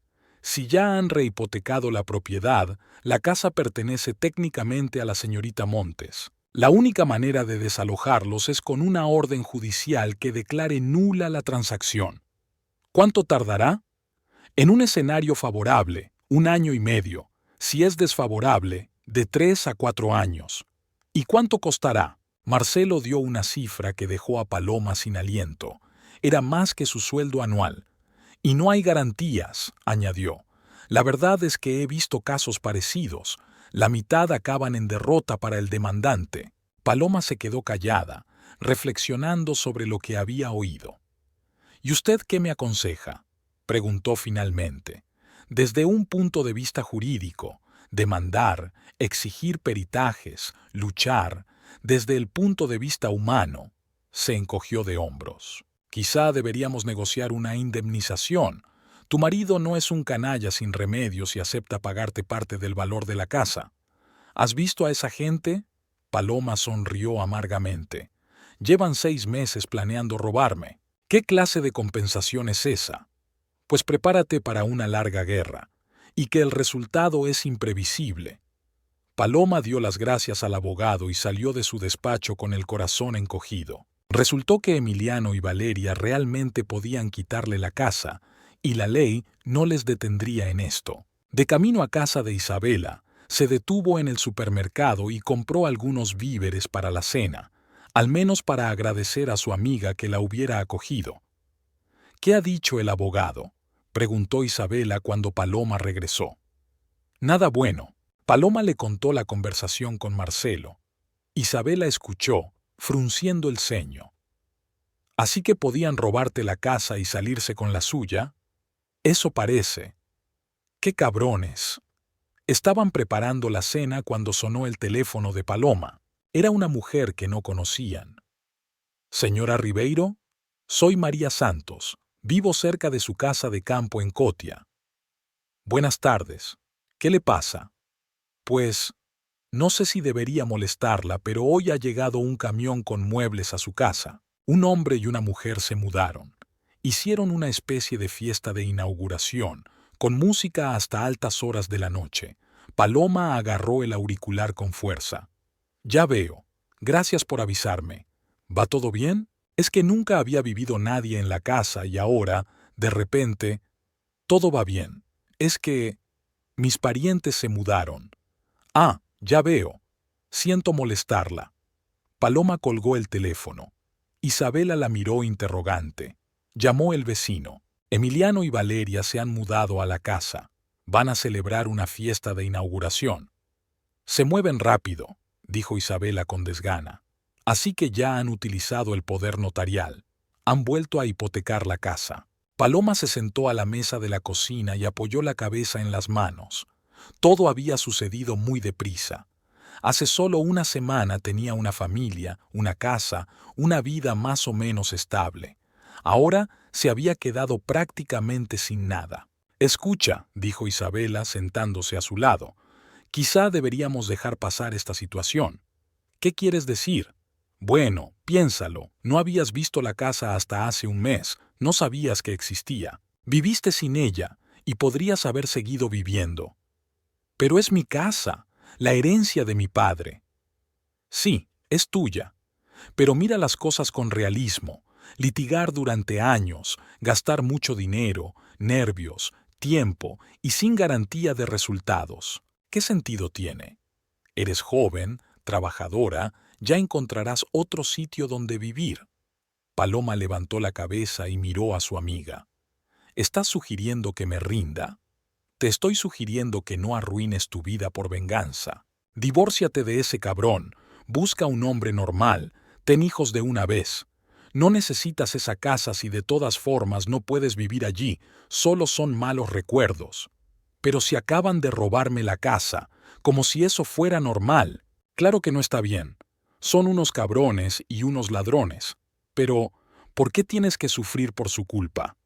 Si ya han rehipotecado la propiedad, la casa pertenece técnicamente a la señorita Montes. La única manera de desalojarlos es con una orden judicial que declare nula la transacción». «¿Cuánto tardará?». «En un escenario favorable, 1 año y medio. Si es desfavorable, de 3 a 4 años». «¿Y cuánto costará?». Marcelo dio una cifra que dejó a Paloma sin aliento. Era más que su sueldo anual. «Y no hay garantías», añadió. «La verdad es que he visto casos parecidos. La mitad acaban en derrota para el demandante. Paloma se quedó callada, reflexionando sobre lo que había oído. ¿Y usted qué me aconseja?, preguntó finalmente. Desde un punto de vista jurídico, demandar, exigir peritajes, luchar, desde el punto de vista humano, se encogió de hombros. Quizá deberíamos negociar una indemnización. Tu marido no es un canalla sin remedios y acepta pagarte parte del valor de la casa. ¿Has visto a esa gente? Paloma sonrió amargamente. Llevan 6 meses planeando robarme. ¿Qué clase de compensación es esa? Pues prepárate para una larga guerra, y que el resultado es imprevisible. Paloma dio las gracias al abogado y salió de su despacho con el corazón encogido. Resultó que Emiliano y Valeria realmente podían quitarle la casa, y la ley no les detendría en esto. De camino a casa de Isabela, se detuvo en el supermercado y compró algunos víveres para la cena, al menos para agradecer a su amiga que la hubiera acogido. ¿Qué ha dicho el abogado?, preguntó Isabela cuando Paloma regresó. Nada bueno. Paloma le contó la conversación con Marcelo. Isabela escuchó, frunciendo el ceño. ¿Así que podían robarte la casa y salirse con la suya? Eso parece. ¡Qué cabrones! Estaban preparando la cena cuando sonó el teléfono de Paloma. Era una mujer que no conocían. «Señora Ribeiro, soy María Santos. Vivo cerca de su casa de campo en Cotia». «Buenas tardes. ¿Qué le pasa?» «Pues, no sé si debería molestarla, pero hoy ha llegado un camión con muebles a su casa. Un hombre y una mujer se mudaron. Hicieron una especie de fiesta de inauguración, con música hasta altas horas de la noche». Paloma agarró el auricular con fuerza. «Ya veo. Gracias por avisarme. ¿Va todo bien?» Es que nunca había vivido nadie en la casa y ahora, de repente, todo va bien. Es que mis parientes se mudaron. Ah, ya veo. Siento molestarla. Paloma colgó el teléfono. Isabela la miró interrogante. Llamó el vecino. Emiliano y Valeria se han mudado a la casa. Van a celebrar una fiesta de inauguración. Se mueven rápido, dijo Isabela con desgana. Así que ya han utilizado el poder notarial. Han vuelto a hipotecar la casa. Paloma se sentó a la mesa de la cocina y apoyó la cabeza en las manos. Todo había sucedido muy deprisa. Hace solo una semana tenía una familia, una casa, una vida más o menos estable. Ahora se había quedado prácticamente sin nada. «Escucha», dijo Isabela sentándose a su lado. «Quizá deberíamos dejar pasar esta situación». «¿Qué quieres decir?» «Bueno, piénsalo. No habías visto la casa hasta hace un mes. No sabías que existía. Viviste sin ella y podrías haber seguido viviendo». «Pero es mi casa, la herencia de mi padre». «Sí, es tuya. Pero mira las cosas con realismo. Litigar durante años, gastar mucho dinero, nervios, tiempo y sin garantía de resultados. ¿Qué sentido tiene? Eres joven, trabajadora, ya encontrarás otro sitio donde vivir». Paloma levantó la cabeza y miró a su amiga. «¿Estás sugiriendo que me rinda?» «Te estoy sugiriendo que no arruines tu vida por venganza. Divórciate de ese cabrón, busca un hombre normal, ten hijos de una vez. No necesitas esa casa si de todas formas no puedes vivir allí, solo son malos recuerdos. Pero si acaban de robarme la casa, como si eso fuera normal, claro que no está bien. Son unos cabrones y unos ladrones. Pero, ¿por qué tienes que sufrir por su culpa?»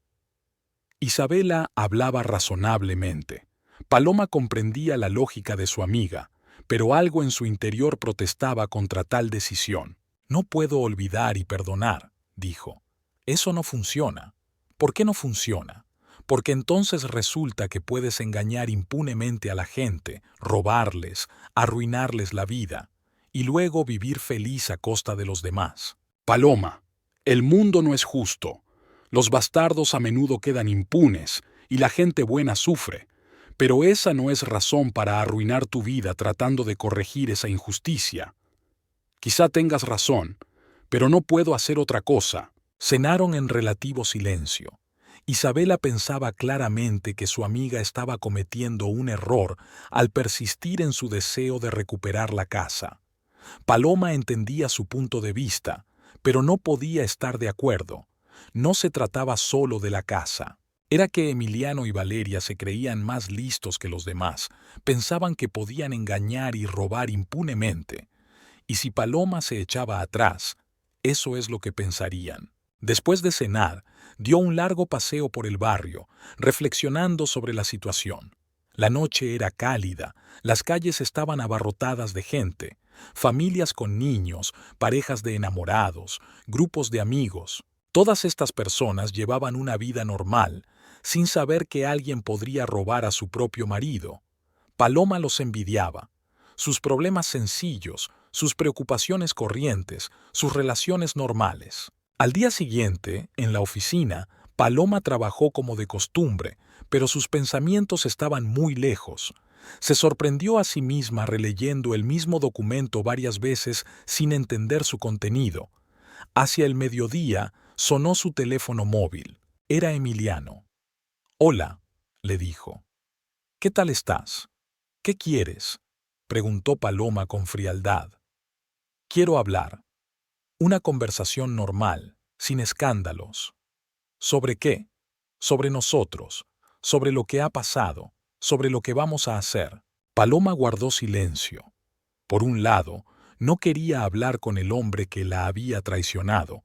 Isabela hablaba razonablemente. Paloma comprendía la lógica de su amiga, pero algo en su interior protestaba contra tal decisión. «No puedo olvidar y perdonar», dijo. «Eso no funciona». «¿Por qué no funciona?» «Porque entonces resulta que puedes engañar impunemente a la gente, robarles, arruinarles la vida, y luego vivir feliz a costa de los demás». «Paloma, el mundo no es justo. Los bastardos a menudo quedan impunes y la gente buena sufre, pero esa no es razón para arruinar tu vida tratando de corregir esa injusticia. Quizá tengas razón, pero no puedo hacer otra cosa». Cenaron en relativo silencio. Isabela pensaba claramente que su amiga estaba cometiendo un error al persistir en su deseo de recuperar la casa. Paloma entendía su punto de vista, pero no podía estar de acuerdo. No se trataba solo de la casa. Era que Emiliano y Valeria se creían más listos que los demás, pensaban que podían engañar y robar impunemente. Y si Paloma se echaba atrás, eso es lo que pensarían. Después de cenar, dio un largo paseo por el barrio, reflexionando sobre la situación. La noche era cálida, las calles estaban abarrotadas de gente, familias con niños, parejas de enamorados, grupos de amigos. Todas estas personas llevaban una vida normal, sin saber que alguien podría robar a su propio marido. Paloma los envidiaba. Sus problemas sencillos, sus preocupaciones corrientes, sus relaciones normales. Al día siguiente, en la oficina, Paloma trabajó como de costumbre, pero sus pensamientos estaban muy lejos. Se sorprendió a sí misma releyendo el mismo documento varias veces sin entender su contenido. Hacia el mediodía sonó su teléfono móvil. Era Emiliano. «Hola», le dijo. «¿Qué tal estás? ¿Qué quieres?», preguntó Paloma con frialdad. «Quiero hablar. Una conversación normal, sin escándalos». «¿Sobre qué?». «Sobre nosotros, sobre lo que ha pasado, sobre lo que vamos a hacer». Paloma guardó silencio. Por un lado, no quería hablar con el hombre que la había traicionado.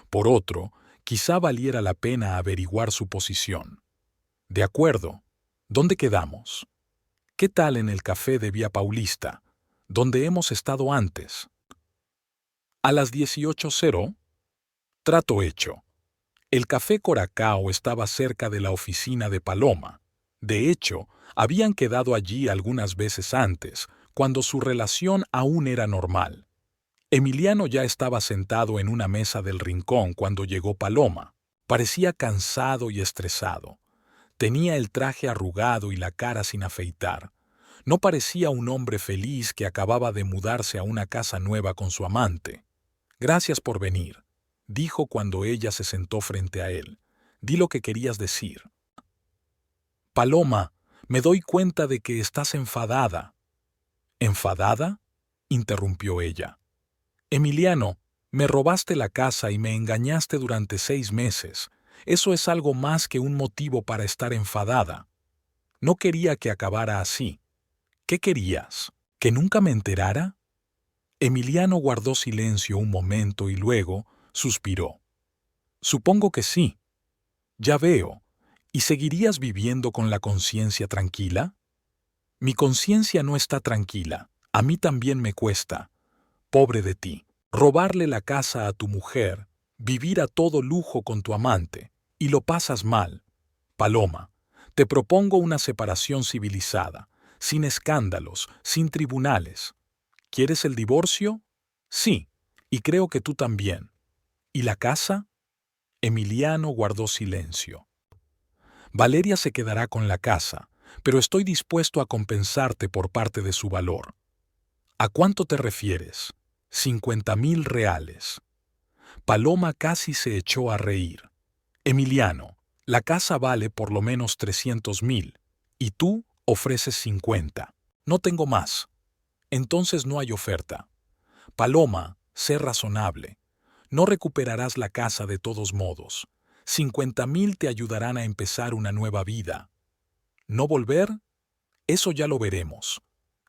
Por otro, quizá valiera la pena averiguar su posición. «De acuerdo. ¿Dónde quedamos?». «¿Qué tal en el café de Vía Paulista, donde hemos estado antes?». «A las 18:00». Trato hecho. El café Coracao estaba cerca de la oficina de Paloma. De hecho, habían quedado allí algunas veces antes, cuando su relación aún era normal. Emiliano ya estaba sentado en una mesa del rincón cuando llegó Paloma. Parecía cansado y estresado. Tenía el traje arrugado y la cara sin afeitar. No parecía un hombre feliz que acababa de mudarse a una casa nueva con su amante. «Gracias por venir», dijo cuando ella se sentó frente a él. «Di lo que querías decir». «Paloma, me doy cuenta de que estás enfadada». «¿Enfadada?», interrumpió ella. «Emiliano, me robaste la casa y me engañaste durante 6 meses. Eso es algo más que un motivo para estar enfadada. No quería que acabara así». «¿Qué querías? ¿Que nunca me enterara?». Emiliano guardó silencio un momento y luego suspiró. «Supongo que sí». «Ya veo. ¿Y seguirías viviendo con la conciencia tranquila?». «Mi conciencia no está tranquila. A mí también me cuesta. Pobre de ti. Robarle la casa a tu mujer, vivir a todo lujo con tu amante, y lo pasas mal. Paloma, te propongo una separación civilizada, sin escándalos, sin tribunales. ¿Quieres el divorcio?». «Sí, y creo que tú también». «¿Y la casa?». Emiliano guardó silencio. «Valeria se quedará con la casa, pero estoy dispuesto a compensarte por parte de su valor». «¿A cuánto te refieres?». «50.000 reales». Paloma casi se echó a reír. «Emiliano, la casa vale por lo menos 300.000, y tú ofreces 50. No tengo más. Entonces no hay oferta». «Paloma, sé razonable. No recuperarás la casa de todos modos. 50.000 te ayudarán a empezar una nueva vida. ¿No volver? Eso ya lo veremos».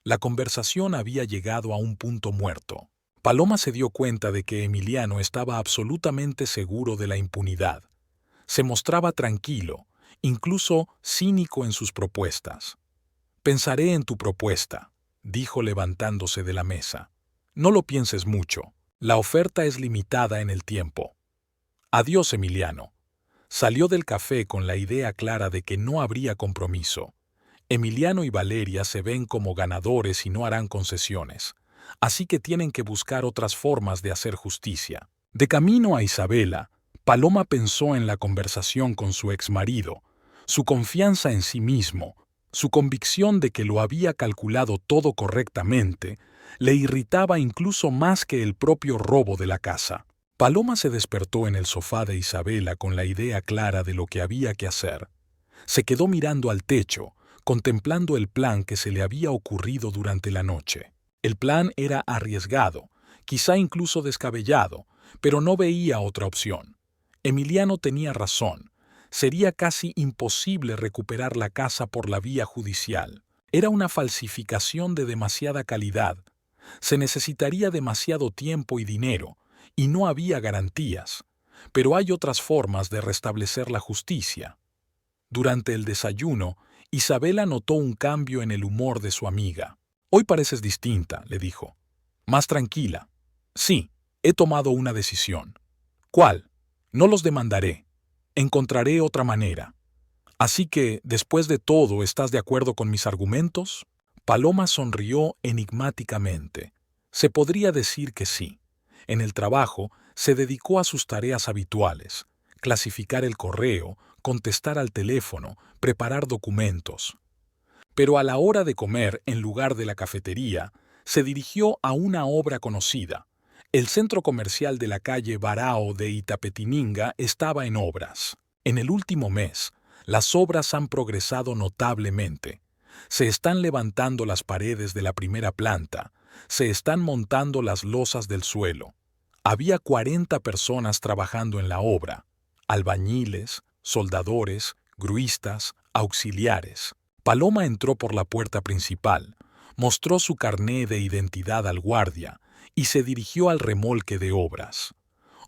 La conversación había llegado a un punto muerto. Paloma se dio cuenta de que Emiliano estaba absolutamente seguro de la impunidad. Se mostraba tranquilo, incluso cínico en sus propuestas. «Pensaré en tu propuesta», dijo levantándose de la mesa. «No lo pienses mucho. La oferta es limitada en el tiempo». «Adiós, Emiliano». Salió del café con la idea clara de que no habría compromiso. Emiliano y Valeria se ven como ganadores y no harán concesiones, así que tienen que buscar otras formas de hacer justicia. De camino a Isabela, Paloma pensó en la conversación con su exmarido, su confianza en sí mismo, su convicción de que lo había calculado todo correctamente, le irritaba incluso más que el propio robo de la casa. Paloma se despertó en el sofá de Isabela con la idea clara de lo que había que hacer. Se quedó mirando al techo, contemplando el plan que se le había ocurrido durante la noche. El plan era arriesgado, quizá incluso descabellado, pero no veía otra opción. Emiliano tenía razón. Sería casi imposible recuperar la casa por la vía judicial. Era una falsificación de demasiada calidad. Se necesitaría demasiado tiempo y dinero, y no había garantías. Pero hay otras formas de restablecer la justicia. Durante el desayuno, Isabela notó un cambio en el humor de su amiga. «Hoy pareces distinta», le dijo. «Más tranquila». «Sí, he tomado una decisión». «¿Cuál?» «No los demandaré. Encontraré otra manera». «Así que, después de todo, ¿estás de acuerdo con mis argumentos?» Paloma sonrió enigmáticamente. Se podría decir que sí. En el trabajo, se dedicó a sus tareas habituales: clasificar el correo, contestar al teléfono, preparar documentos. Pero a la hora de comer, en lugar de la cafetería, se dirigió a una obra conocida. El centro comercial de la calle Barao de Itapetininga estaba en obras. En el último mes, las obras han progresado notablemente. Se están levantando las paredes de la primera planta, se están montando las losas del suelo. Había 40 personas trabajando en la obra: albañiles, soldadores, gruistas, auxiliares. Paloma entró por la puerta principal, mostró su carné de identidad al guardia y se dirigió al remolque de obras.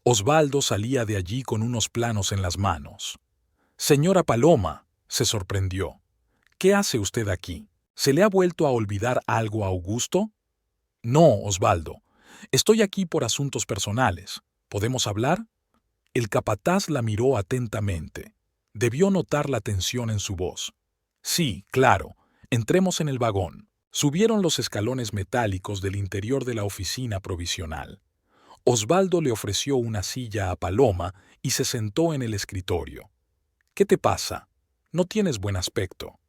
Osvaldo salía de allí con unos planos en las manos. «Señora Paloma», se sorprendió. «¿Qué hace usted aquí? ¿Se le ha vuelto a olvidar algo a Augusto?» «No, Osvaldo. Estoy aquí por asuntos personales. ¿Podemos hablar?» El capataz la miró atentamente. Debió notar la tensión en su voz. «Sí, claro. Entremos en el vagón». Subieron los escalones metálicos del interior de la oficina provisional. Osvaldo le ofreció una silla a Paloma y se sentó en el escritorio. «¿Qué te pasa? No tienes buen aspecto».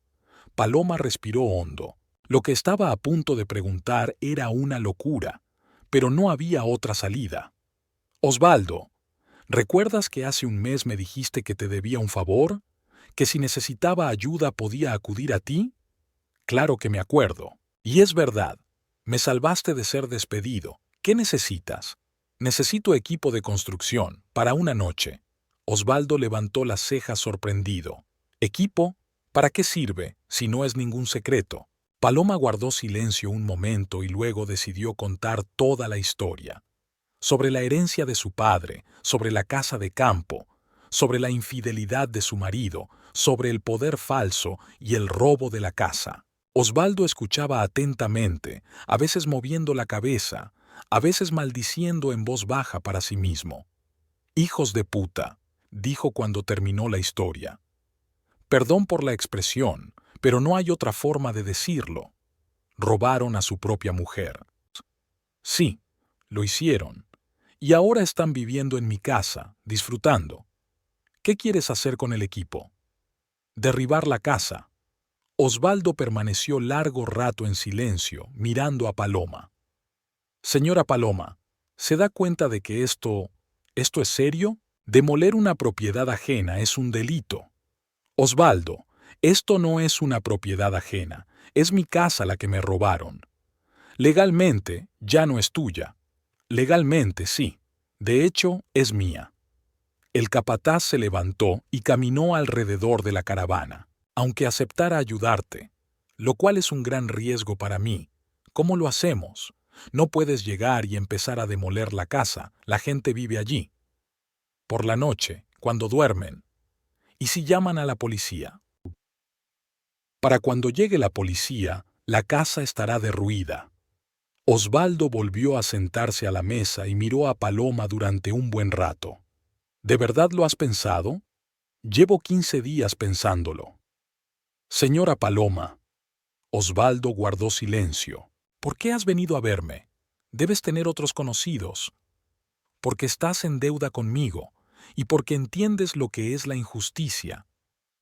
Paloma respiró hondo. Lo que estaba a punto de preguntar era una locura, pero no había otra salida. «Osvaldo, ¿recuerdas que hace un mes me dijiste que te debía un favor? ¿Que si necesitaba ayuda podía acudir a ti?» «Claro que me acuerdo. Y es verdad. Me salvaste de ser despedido. ¿Qué necesitas?» «Necesito equipo de construcción, para una noche». Osvaldo levantó las cejas sorprendido. «¿Equipo? ¿Para qué sirve, si no es ningún secreto?» Paloma guardó silencio un momento y luego decidió contar toda la historia. Sobre la herencia de su padre, sobre la casa de campo, sobre la infidelidad de su marido, sobre el poder falso y el robo de la casa. Osvaldo escuchaba atentamente, a veces moviendo la cabeza, a veces maldiciendo en voz baja para sí mismo. «Hijos de puta», dijo cuando terminó la historia. «Perdón por la expresión, pero no hay otra forma de decirlo. Robaron a su propia mujer». «Sí, lo hicieron. Y ahora están viviendo en mi casa, disfrutando. ¿Qué quieres hacer con el equipo?» «Derribar la casa». Osvaldo permaneció largo rato en silencio, mirando a Paloma. «Señora Paloma, ¿se da cuenta de que esto es serio? Demoler una propiedad ajena es un delito». «Osvaldo, esto no es una propiedad ajena, es mi casa la que me robaron. Legalmente, ya no es tuya. Legalmente, sí. De hecho, es mía». El capataz se levantó y caminó alrededor de la caravana. «Aunque aceptara ayudarte, lo cual es un gran riesgo para mí, ¿cómo lo hacemos? No puedes llegar y empezar a demoler la casa, la gente vive allí. Por la noche, cuando duermen. ¿Y si llaman a la policía?» «Para cuando llegue la policía, la casa estará derruida». Osvaldo volvió a sentarse a la mesa y miró a Paloma durante un buen rato. «¿De verdad lo has pensado?» «Llevo 15 días pensándolo». «Señora Paloma». Osvaldo guardó silencio. «¿Por qué has venido a verme? Debes tener otros conocidos». «Porque estás en deuda conmigo, y porque entiendes lo que es la injusticia».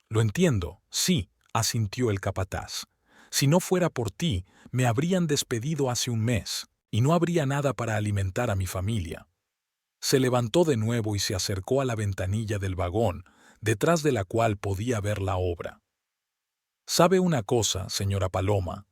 «Lo entiendo, sí», asintió el capataz. «Si no fuera por ti, me habrían despedido hace un mes, y no habría nada para alimentar a mi familia». Se levantó de nuevo y se acercó a la ventanilla del vagón, detrás de la cual podía ver la obra. ¿Sabe una cosa, señora Paloma?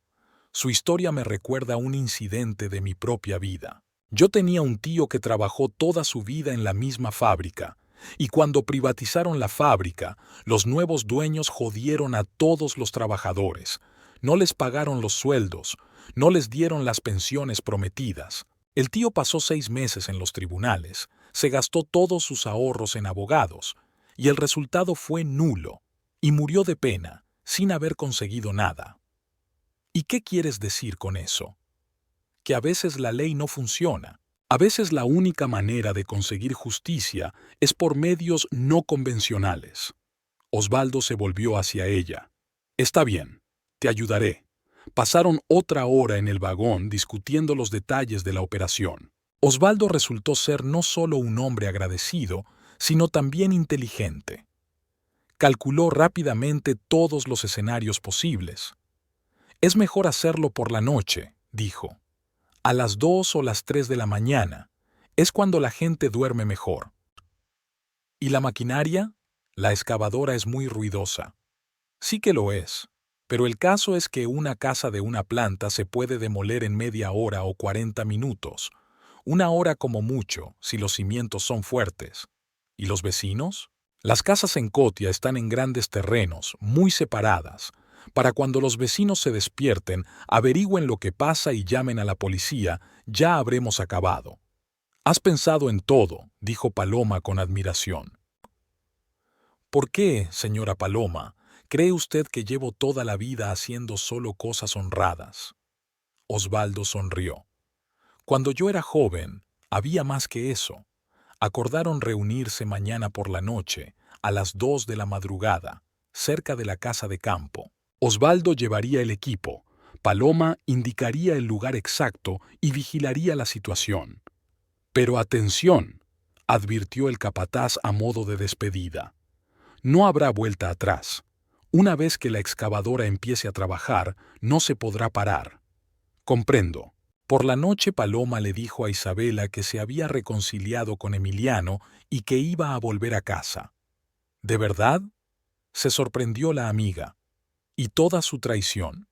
Su historia me recuerda a un incidente de mi propia vida. Yo tenía un tío que trabajó toda su vida en la misma fábrica, y cuando privatizaron la fábrica, los nuevos dueños jodieron a todos los trabajadores. No les pagaron los sueldos, no les dieron las pensiones prometidas. El tío pasó 6 meses en los tribunales, se gastó todos sus ahorros en abogados, y el resultado fue nulo, y murió de pena, sin haber conseguido nada. ¿Y qué quieres decir con eso? Que a veces la ley no funciona. A veces la única manera de conseguir justicia es por medios no convencionales. Osvaldo se volvió hacia ella. Está bien, te ayudaré. Pasaron otra hora en el vagón discutiendo los detalles de la operación. Osvaldo resultó ser no solo un hombre agradecido, sino también inteligente. Calculó rápidamente todos los escenarios posibles. Es mejor hacerlo por la noche, dijo. A las 2 o las 3 de la mañana. Es cuando la gente duerme mejor. ¿Y la maquinaria? La excavadora es muy ruidosa. Sí que lo es. Pero el caso es que una casa de una planta se puede demoler en media hora o 40 minutos. 1 hora como mucho, si los cimientos son fuertes. ¿Y los vecinos? Las casas en Cotia están en grandes terrenos, muy separadas. Para cuando los vecinos se despierten, averigüen lo que pasa y llamen a la policía, ya habremos acabado. Has pensado en todo, dijo Paloma con admiración. ¿Por qué, señora Paloma, cree usted que llevo toda la vida haciendo solo cosas honradas? Osvaldo sonrió. Cuando yo era joven, había más que eso. Acordaron reunirse mañana por la noche, a las 2 de la madrugada, cerca de la casa de campo. Osvaldo llevaría el equipo, Paloma indicaría el lugar exacto y vigilaría la situación. Pero atención, advirtió el capataz a modo de despedida. No habrá vuelta atrás. Una vez que la excavadora empiece a trabajar, no se podrá parar. Comprendo. Por la noche Paloma le dijo a Isabela que se había reconciliado con Emiliano y que iba a volver a casa. ¿De verdad? Se sorprendió la amiga. Y toda su traición.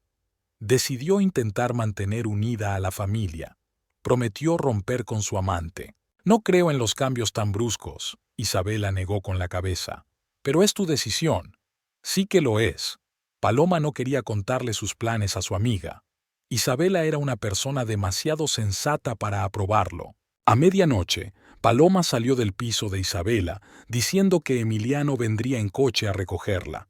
Decidió intentar mantener unida a la familia. Prometió romper con su amante. No creo en los cambios tan bruscos, Isabela negó con la cabeza. Pero es tu decisión. Sí que lo es. Paloma no quería contarle sus planes a su amiga. Isabela era una persona demasiado sensata para aprobarlo. A medianoche, Paloma salió del piso de Isabela, diciendo que Emiliano vendría en coche a recogerla.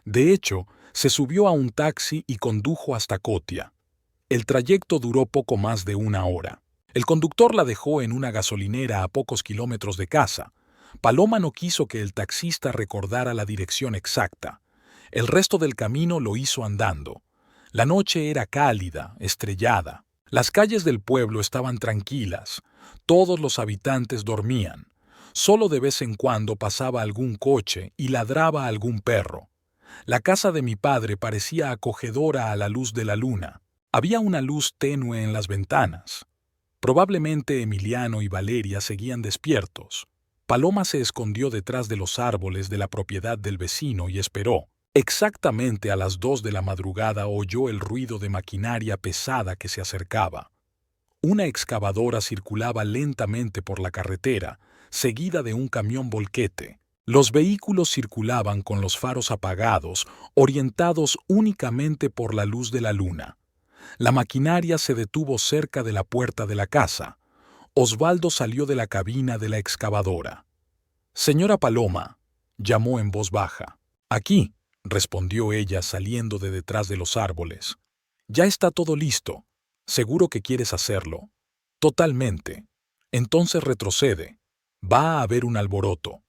De hecho, se subió a un taxi y condujo hasta Cotia. El trayecto duró poco más de 1 hora. El conductor la dejó en una gasolinera a pocos kilómetros de casa. Paloma no quiso que el taxista recordara la dirección exacta. El resto del camino lo hizo andando. La noche era cálida, estrellada. Las calles del pueblo estaban tranquilas. Todos los habitantes dormían. Solo de vez en cuando pasaba algún coche y ladraba algún perro. La casa de mi padre parecía acogedora a la luz de la luna. Había una luz tenue en las ventanas. Probablemente Emiliano y Valeria seguían despiertos. Paloma se escondió detrás de los árboles de la propiedad del vecino y esperó. Exactamente a las 2 de la madrugada oyó el ruido de maquinaria pesada que se acercaba. Una excavadora circulaba lentamente por la carretera, seguida de un camión volquete. Los vehículos circulaban con los faros apagados, orientados únicamente por la luz de la luna. La maquinaria se detuvo cerca de la puerta de la casa. Osvaldo salió de la cabina de la excavadora. «Señora Paloma», llamó en voz baja. «Aquí», respondió ella saliendo de detrás de los árboles. «Ya está todo listo. ¿Seguro que quieres hacerlo?» «Totalmente. Entonces retrocede. Va a haber un alboroto».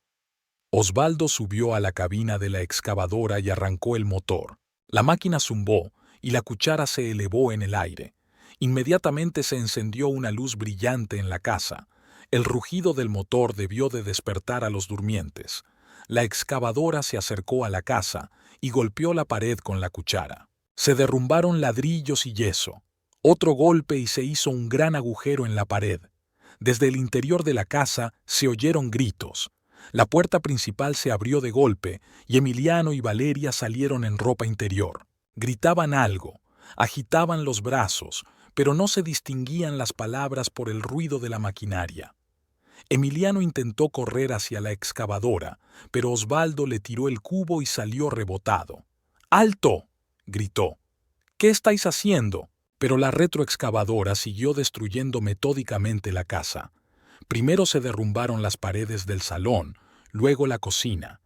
Osvaldo subió a la cabina de la excavadora y arrancó el motor. La máquina zumbó y la cuchara se elevó en el aire. Inmediatamente se encendió una luz brillante en la casa. El rugido del motor debió de despertar a los durmientes. La excavadora se acercó a la casa y golpeó la pared con la cuchara. Se derrumbaron ladrillos y yeso. Otro golpe y se hizo un gran agujero en la pared. Desde el interior de la casa se oyeron gritos. La puerta principal se abrió de golpe y Emiliano y Valeria salieron en ropa interior. Gritaban algo, agitaban los brazos, pero no se distinguían las palabras por el ruido de la maquinaria. Emiliano intentó correr hacia la excavadora, pero Osvaldo le tiró el cubo y salió rebotado. ¡Alto!, gritó. ¿Qué estáis haciendo? Pero la retroexcavadora siguió destruyendo metódicamente la casa. Primero se derrumbaron las paredes del salón, luego la cocina.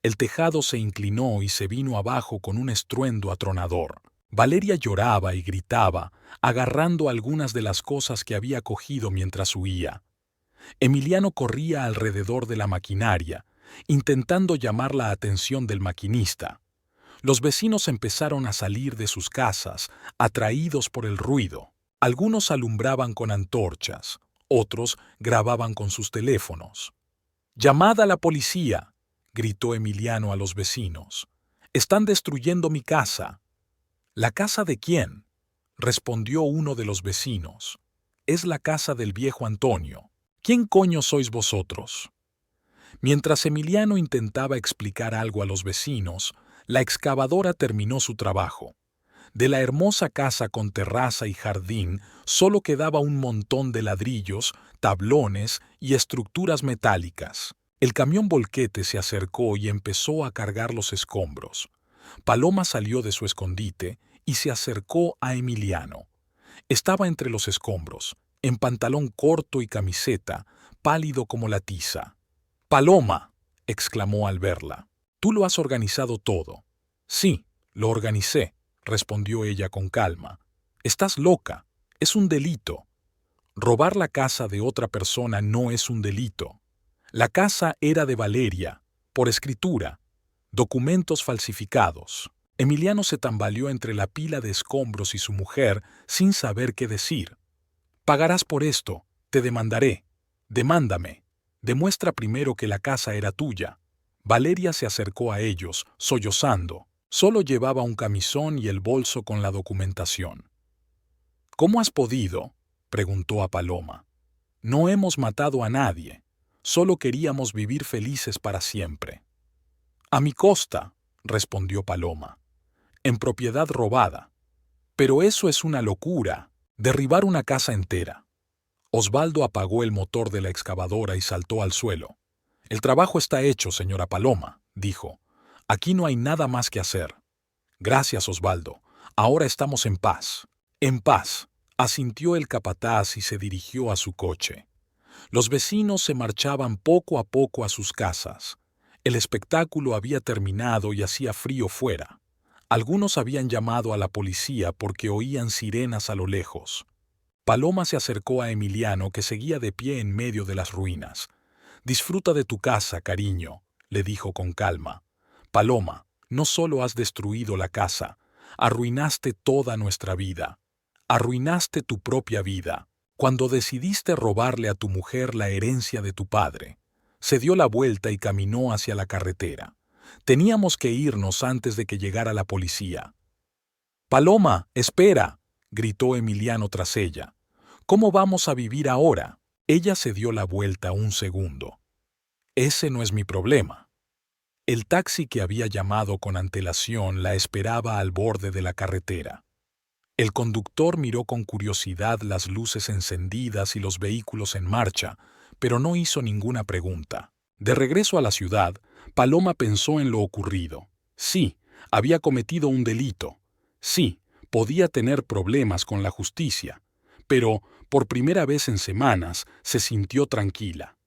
El tejado se inclinó y se vino abajo con un estruendo atronador. Valeria lloraba y gritaba, agarrando algunas de las cosas que había cogido mientras huía. Emiliano corría alrededor de la maquinaria, intentando llamar la atención del maquinista. Los vecinos empezaron a salir de sus casas, atraídos por el ruido. Algunos alumbraban con antorchas, otros grababan con sus teléfonos. «¡Llamad a la policía!», gritó Emiliano a los vecinos. «Están destruyendo mi casa». «¿La casa de quién?», respondió uno de los vecinos. «Es la casa del viejo Antonio. ¿Quién coño sois vosotros?». Mientras Emiliano intentaba explicar algo a los vecinos, la excavadora terminó su trabajo. De la hermosa casa con terraza y jardín solo quedaba un montón de ladrillos, tablones y estructuras metálicas. El camión volquete se acercó y empezó a cargar los escombros. Paloma salió de su escondite y se acercó a Emiliano. Estaba entre los escombros, en pantalón corto y camiseta, pálido como la tiza. «¡Paloma!», exclamó al verla. «Tú lo has organizado todo». «Sí, lo organicé», respondió ella con calma. «Estás loca. Es un delito». «Robar la casa de otra persona no es un delito. La casa era de Valeria, por escritura. Documentos falsificados». Emiliano se tambaleó entre la pila de escombros y su mujer sin saber qué decir. «Pagarás por esto. Te demandaré. Demándame. Demuestra primero que la casa era tuya». Valeria se acercó a ellos, sollozando. Solo llevaba un camisón y el bolso con la documentación. «¿Cómo has podido?», preguntó a Paloma. «No hemos matado a nadie. Solo queríamos vivir felices para siempre». «A mi costa», respondió Paloma. «En propiedad robada. Pero eso es una locura. Derribar una casa entera». Osvaldo apagó el motor de la excavadora y saltó al suelo. «El trabajo está hecho, señora Paloma», dijo. «Aquí no hay nada más que hacer». «Gracias, Osvaldo. Ahora estamos en paz». «En paz», asintió el capataz y se dirigió a su coche. Los vecinos se marchaban poco a poco a sus casas. El espectáculo había terminado y hacía frío fuera. Algunos habían llamado a la policía porque oían sirenas a lo lejos. Paloma se acercó a Emiliano, que seguía de pie en medio de las ruinas. «Disfruta de tu casa, cariño», le dijo con calma. «Paloma, no solo has destruido la casa, arruinaste toda nuestra vida. Arruinaste tu propia vida. Cuando decidiste robarle a tu mujer la herencia de tu padre». Se dio la vuelta y caminó hacia la carretera. «Teníamos que irnos antes de que llegara la policía». «Paloma, espera», gritó Emiliano tras ella. «¿Cómo vamos a vivir ahora?». Ella se dio la vuelta un segundo. «Ese no es mi problema». El taxi que había llamado con antelación la esperaba al borde de la carretera. El conductor miró con curiosidad las luces encendidas y los vehículos en marcha, pero no hizo ninguna pregunta. De regreso a la ciudad, Paloma pensó en lo ocurrido. Sí, había cometido un delito. Sí, podía tener problemas con la justicia. Pero, por primera vez en semanas, se sintió tranquila.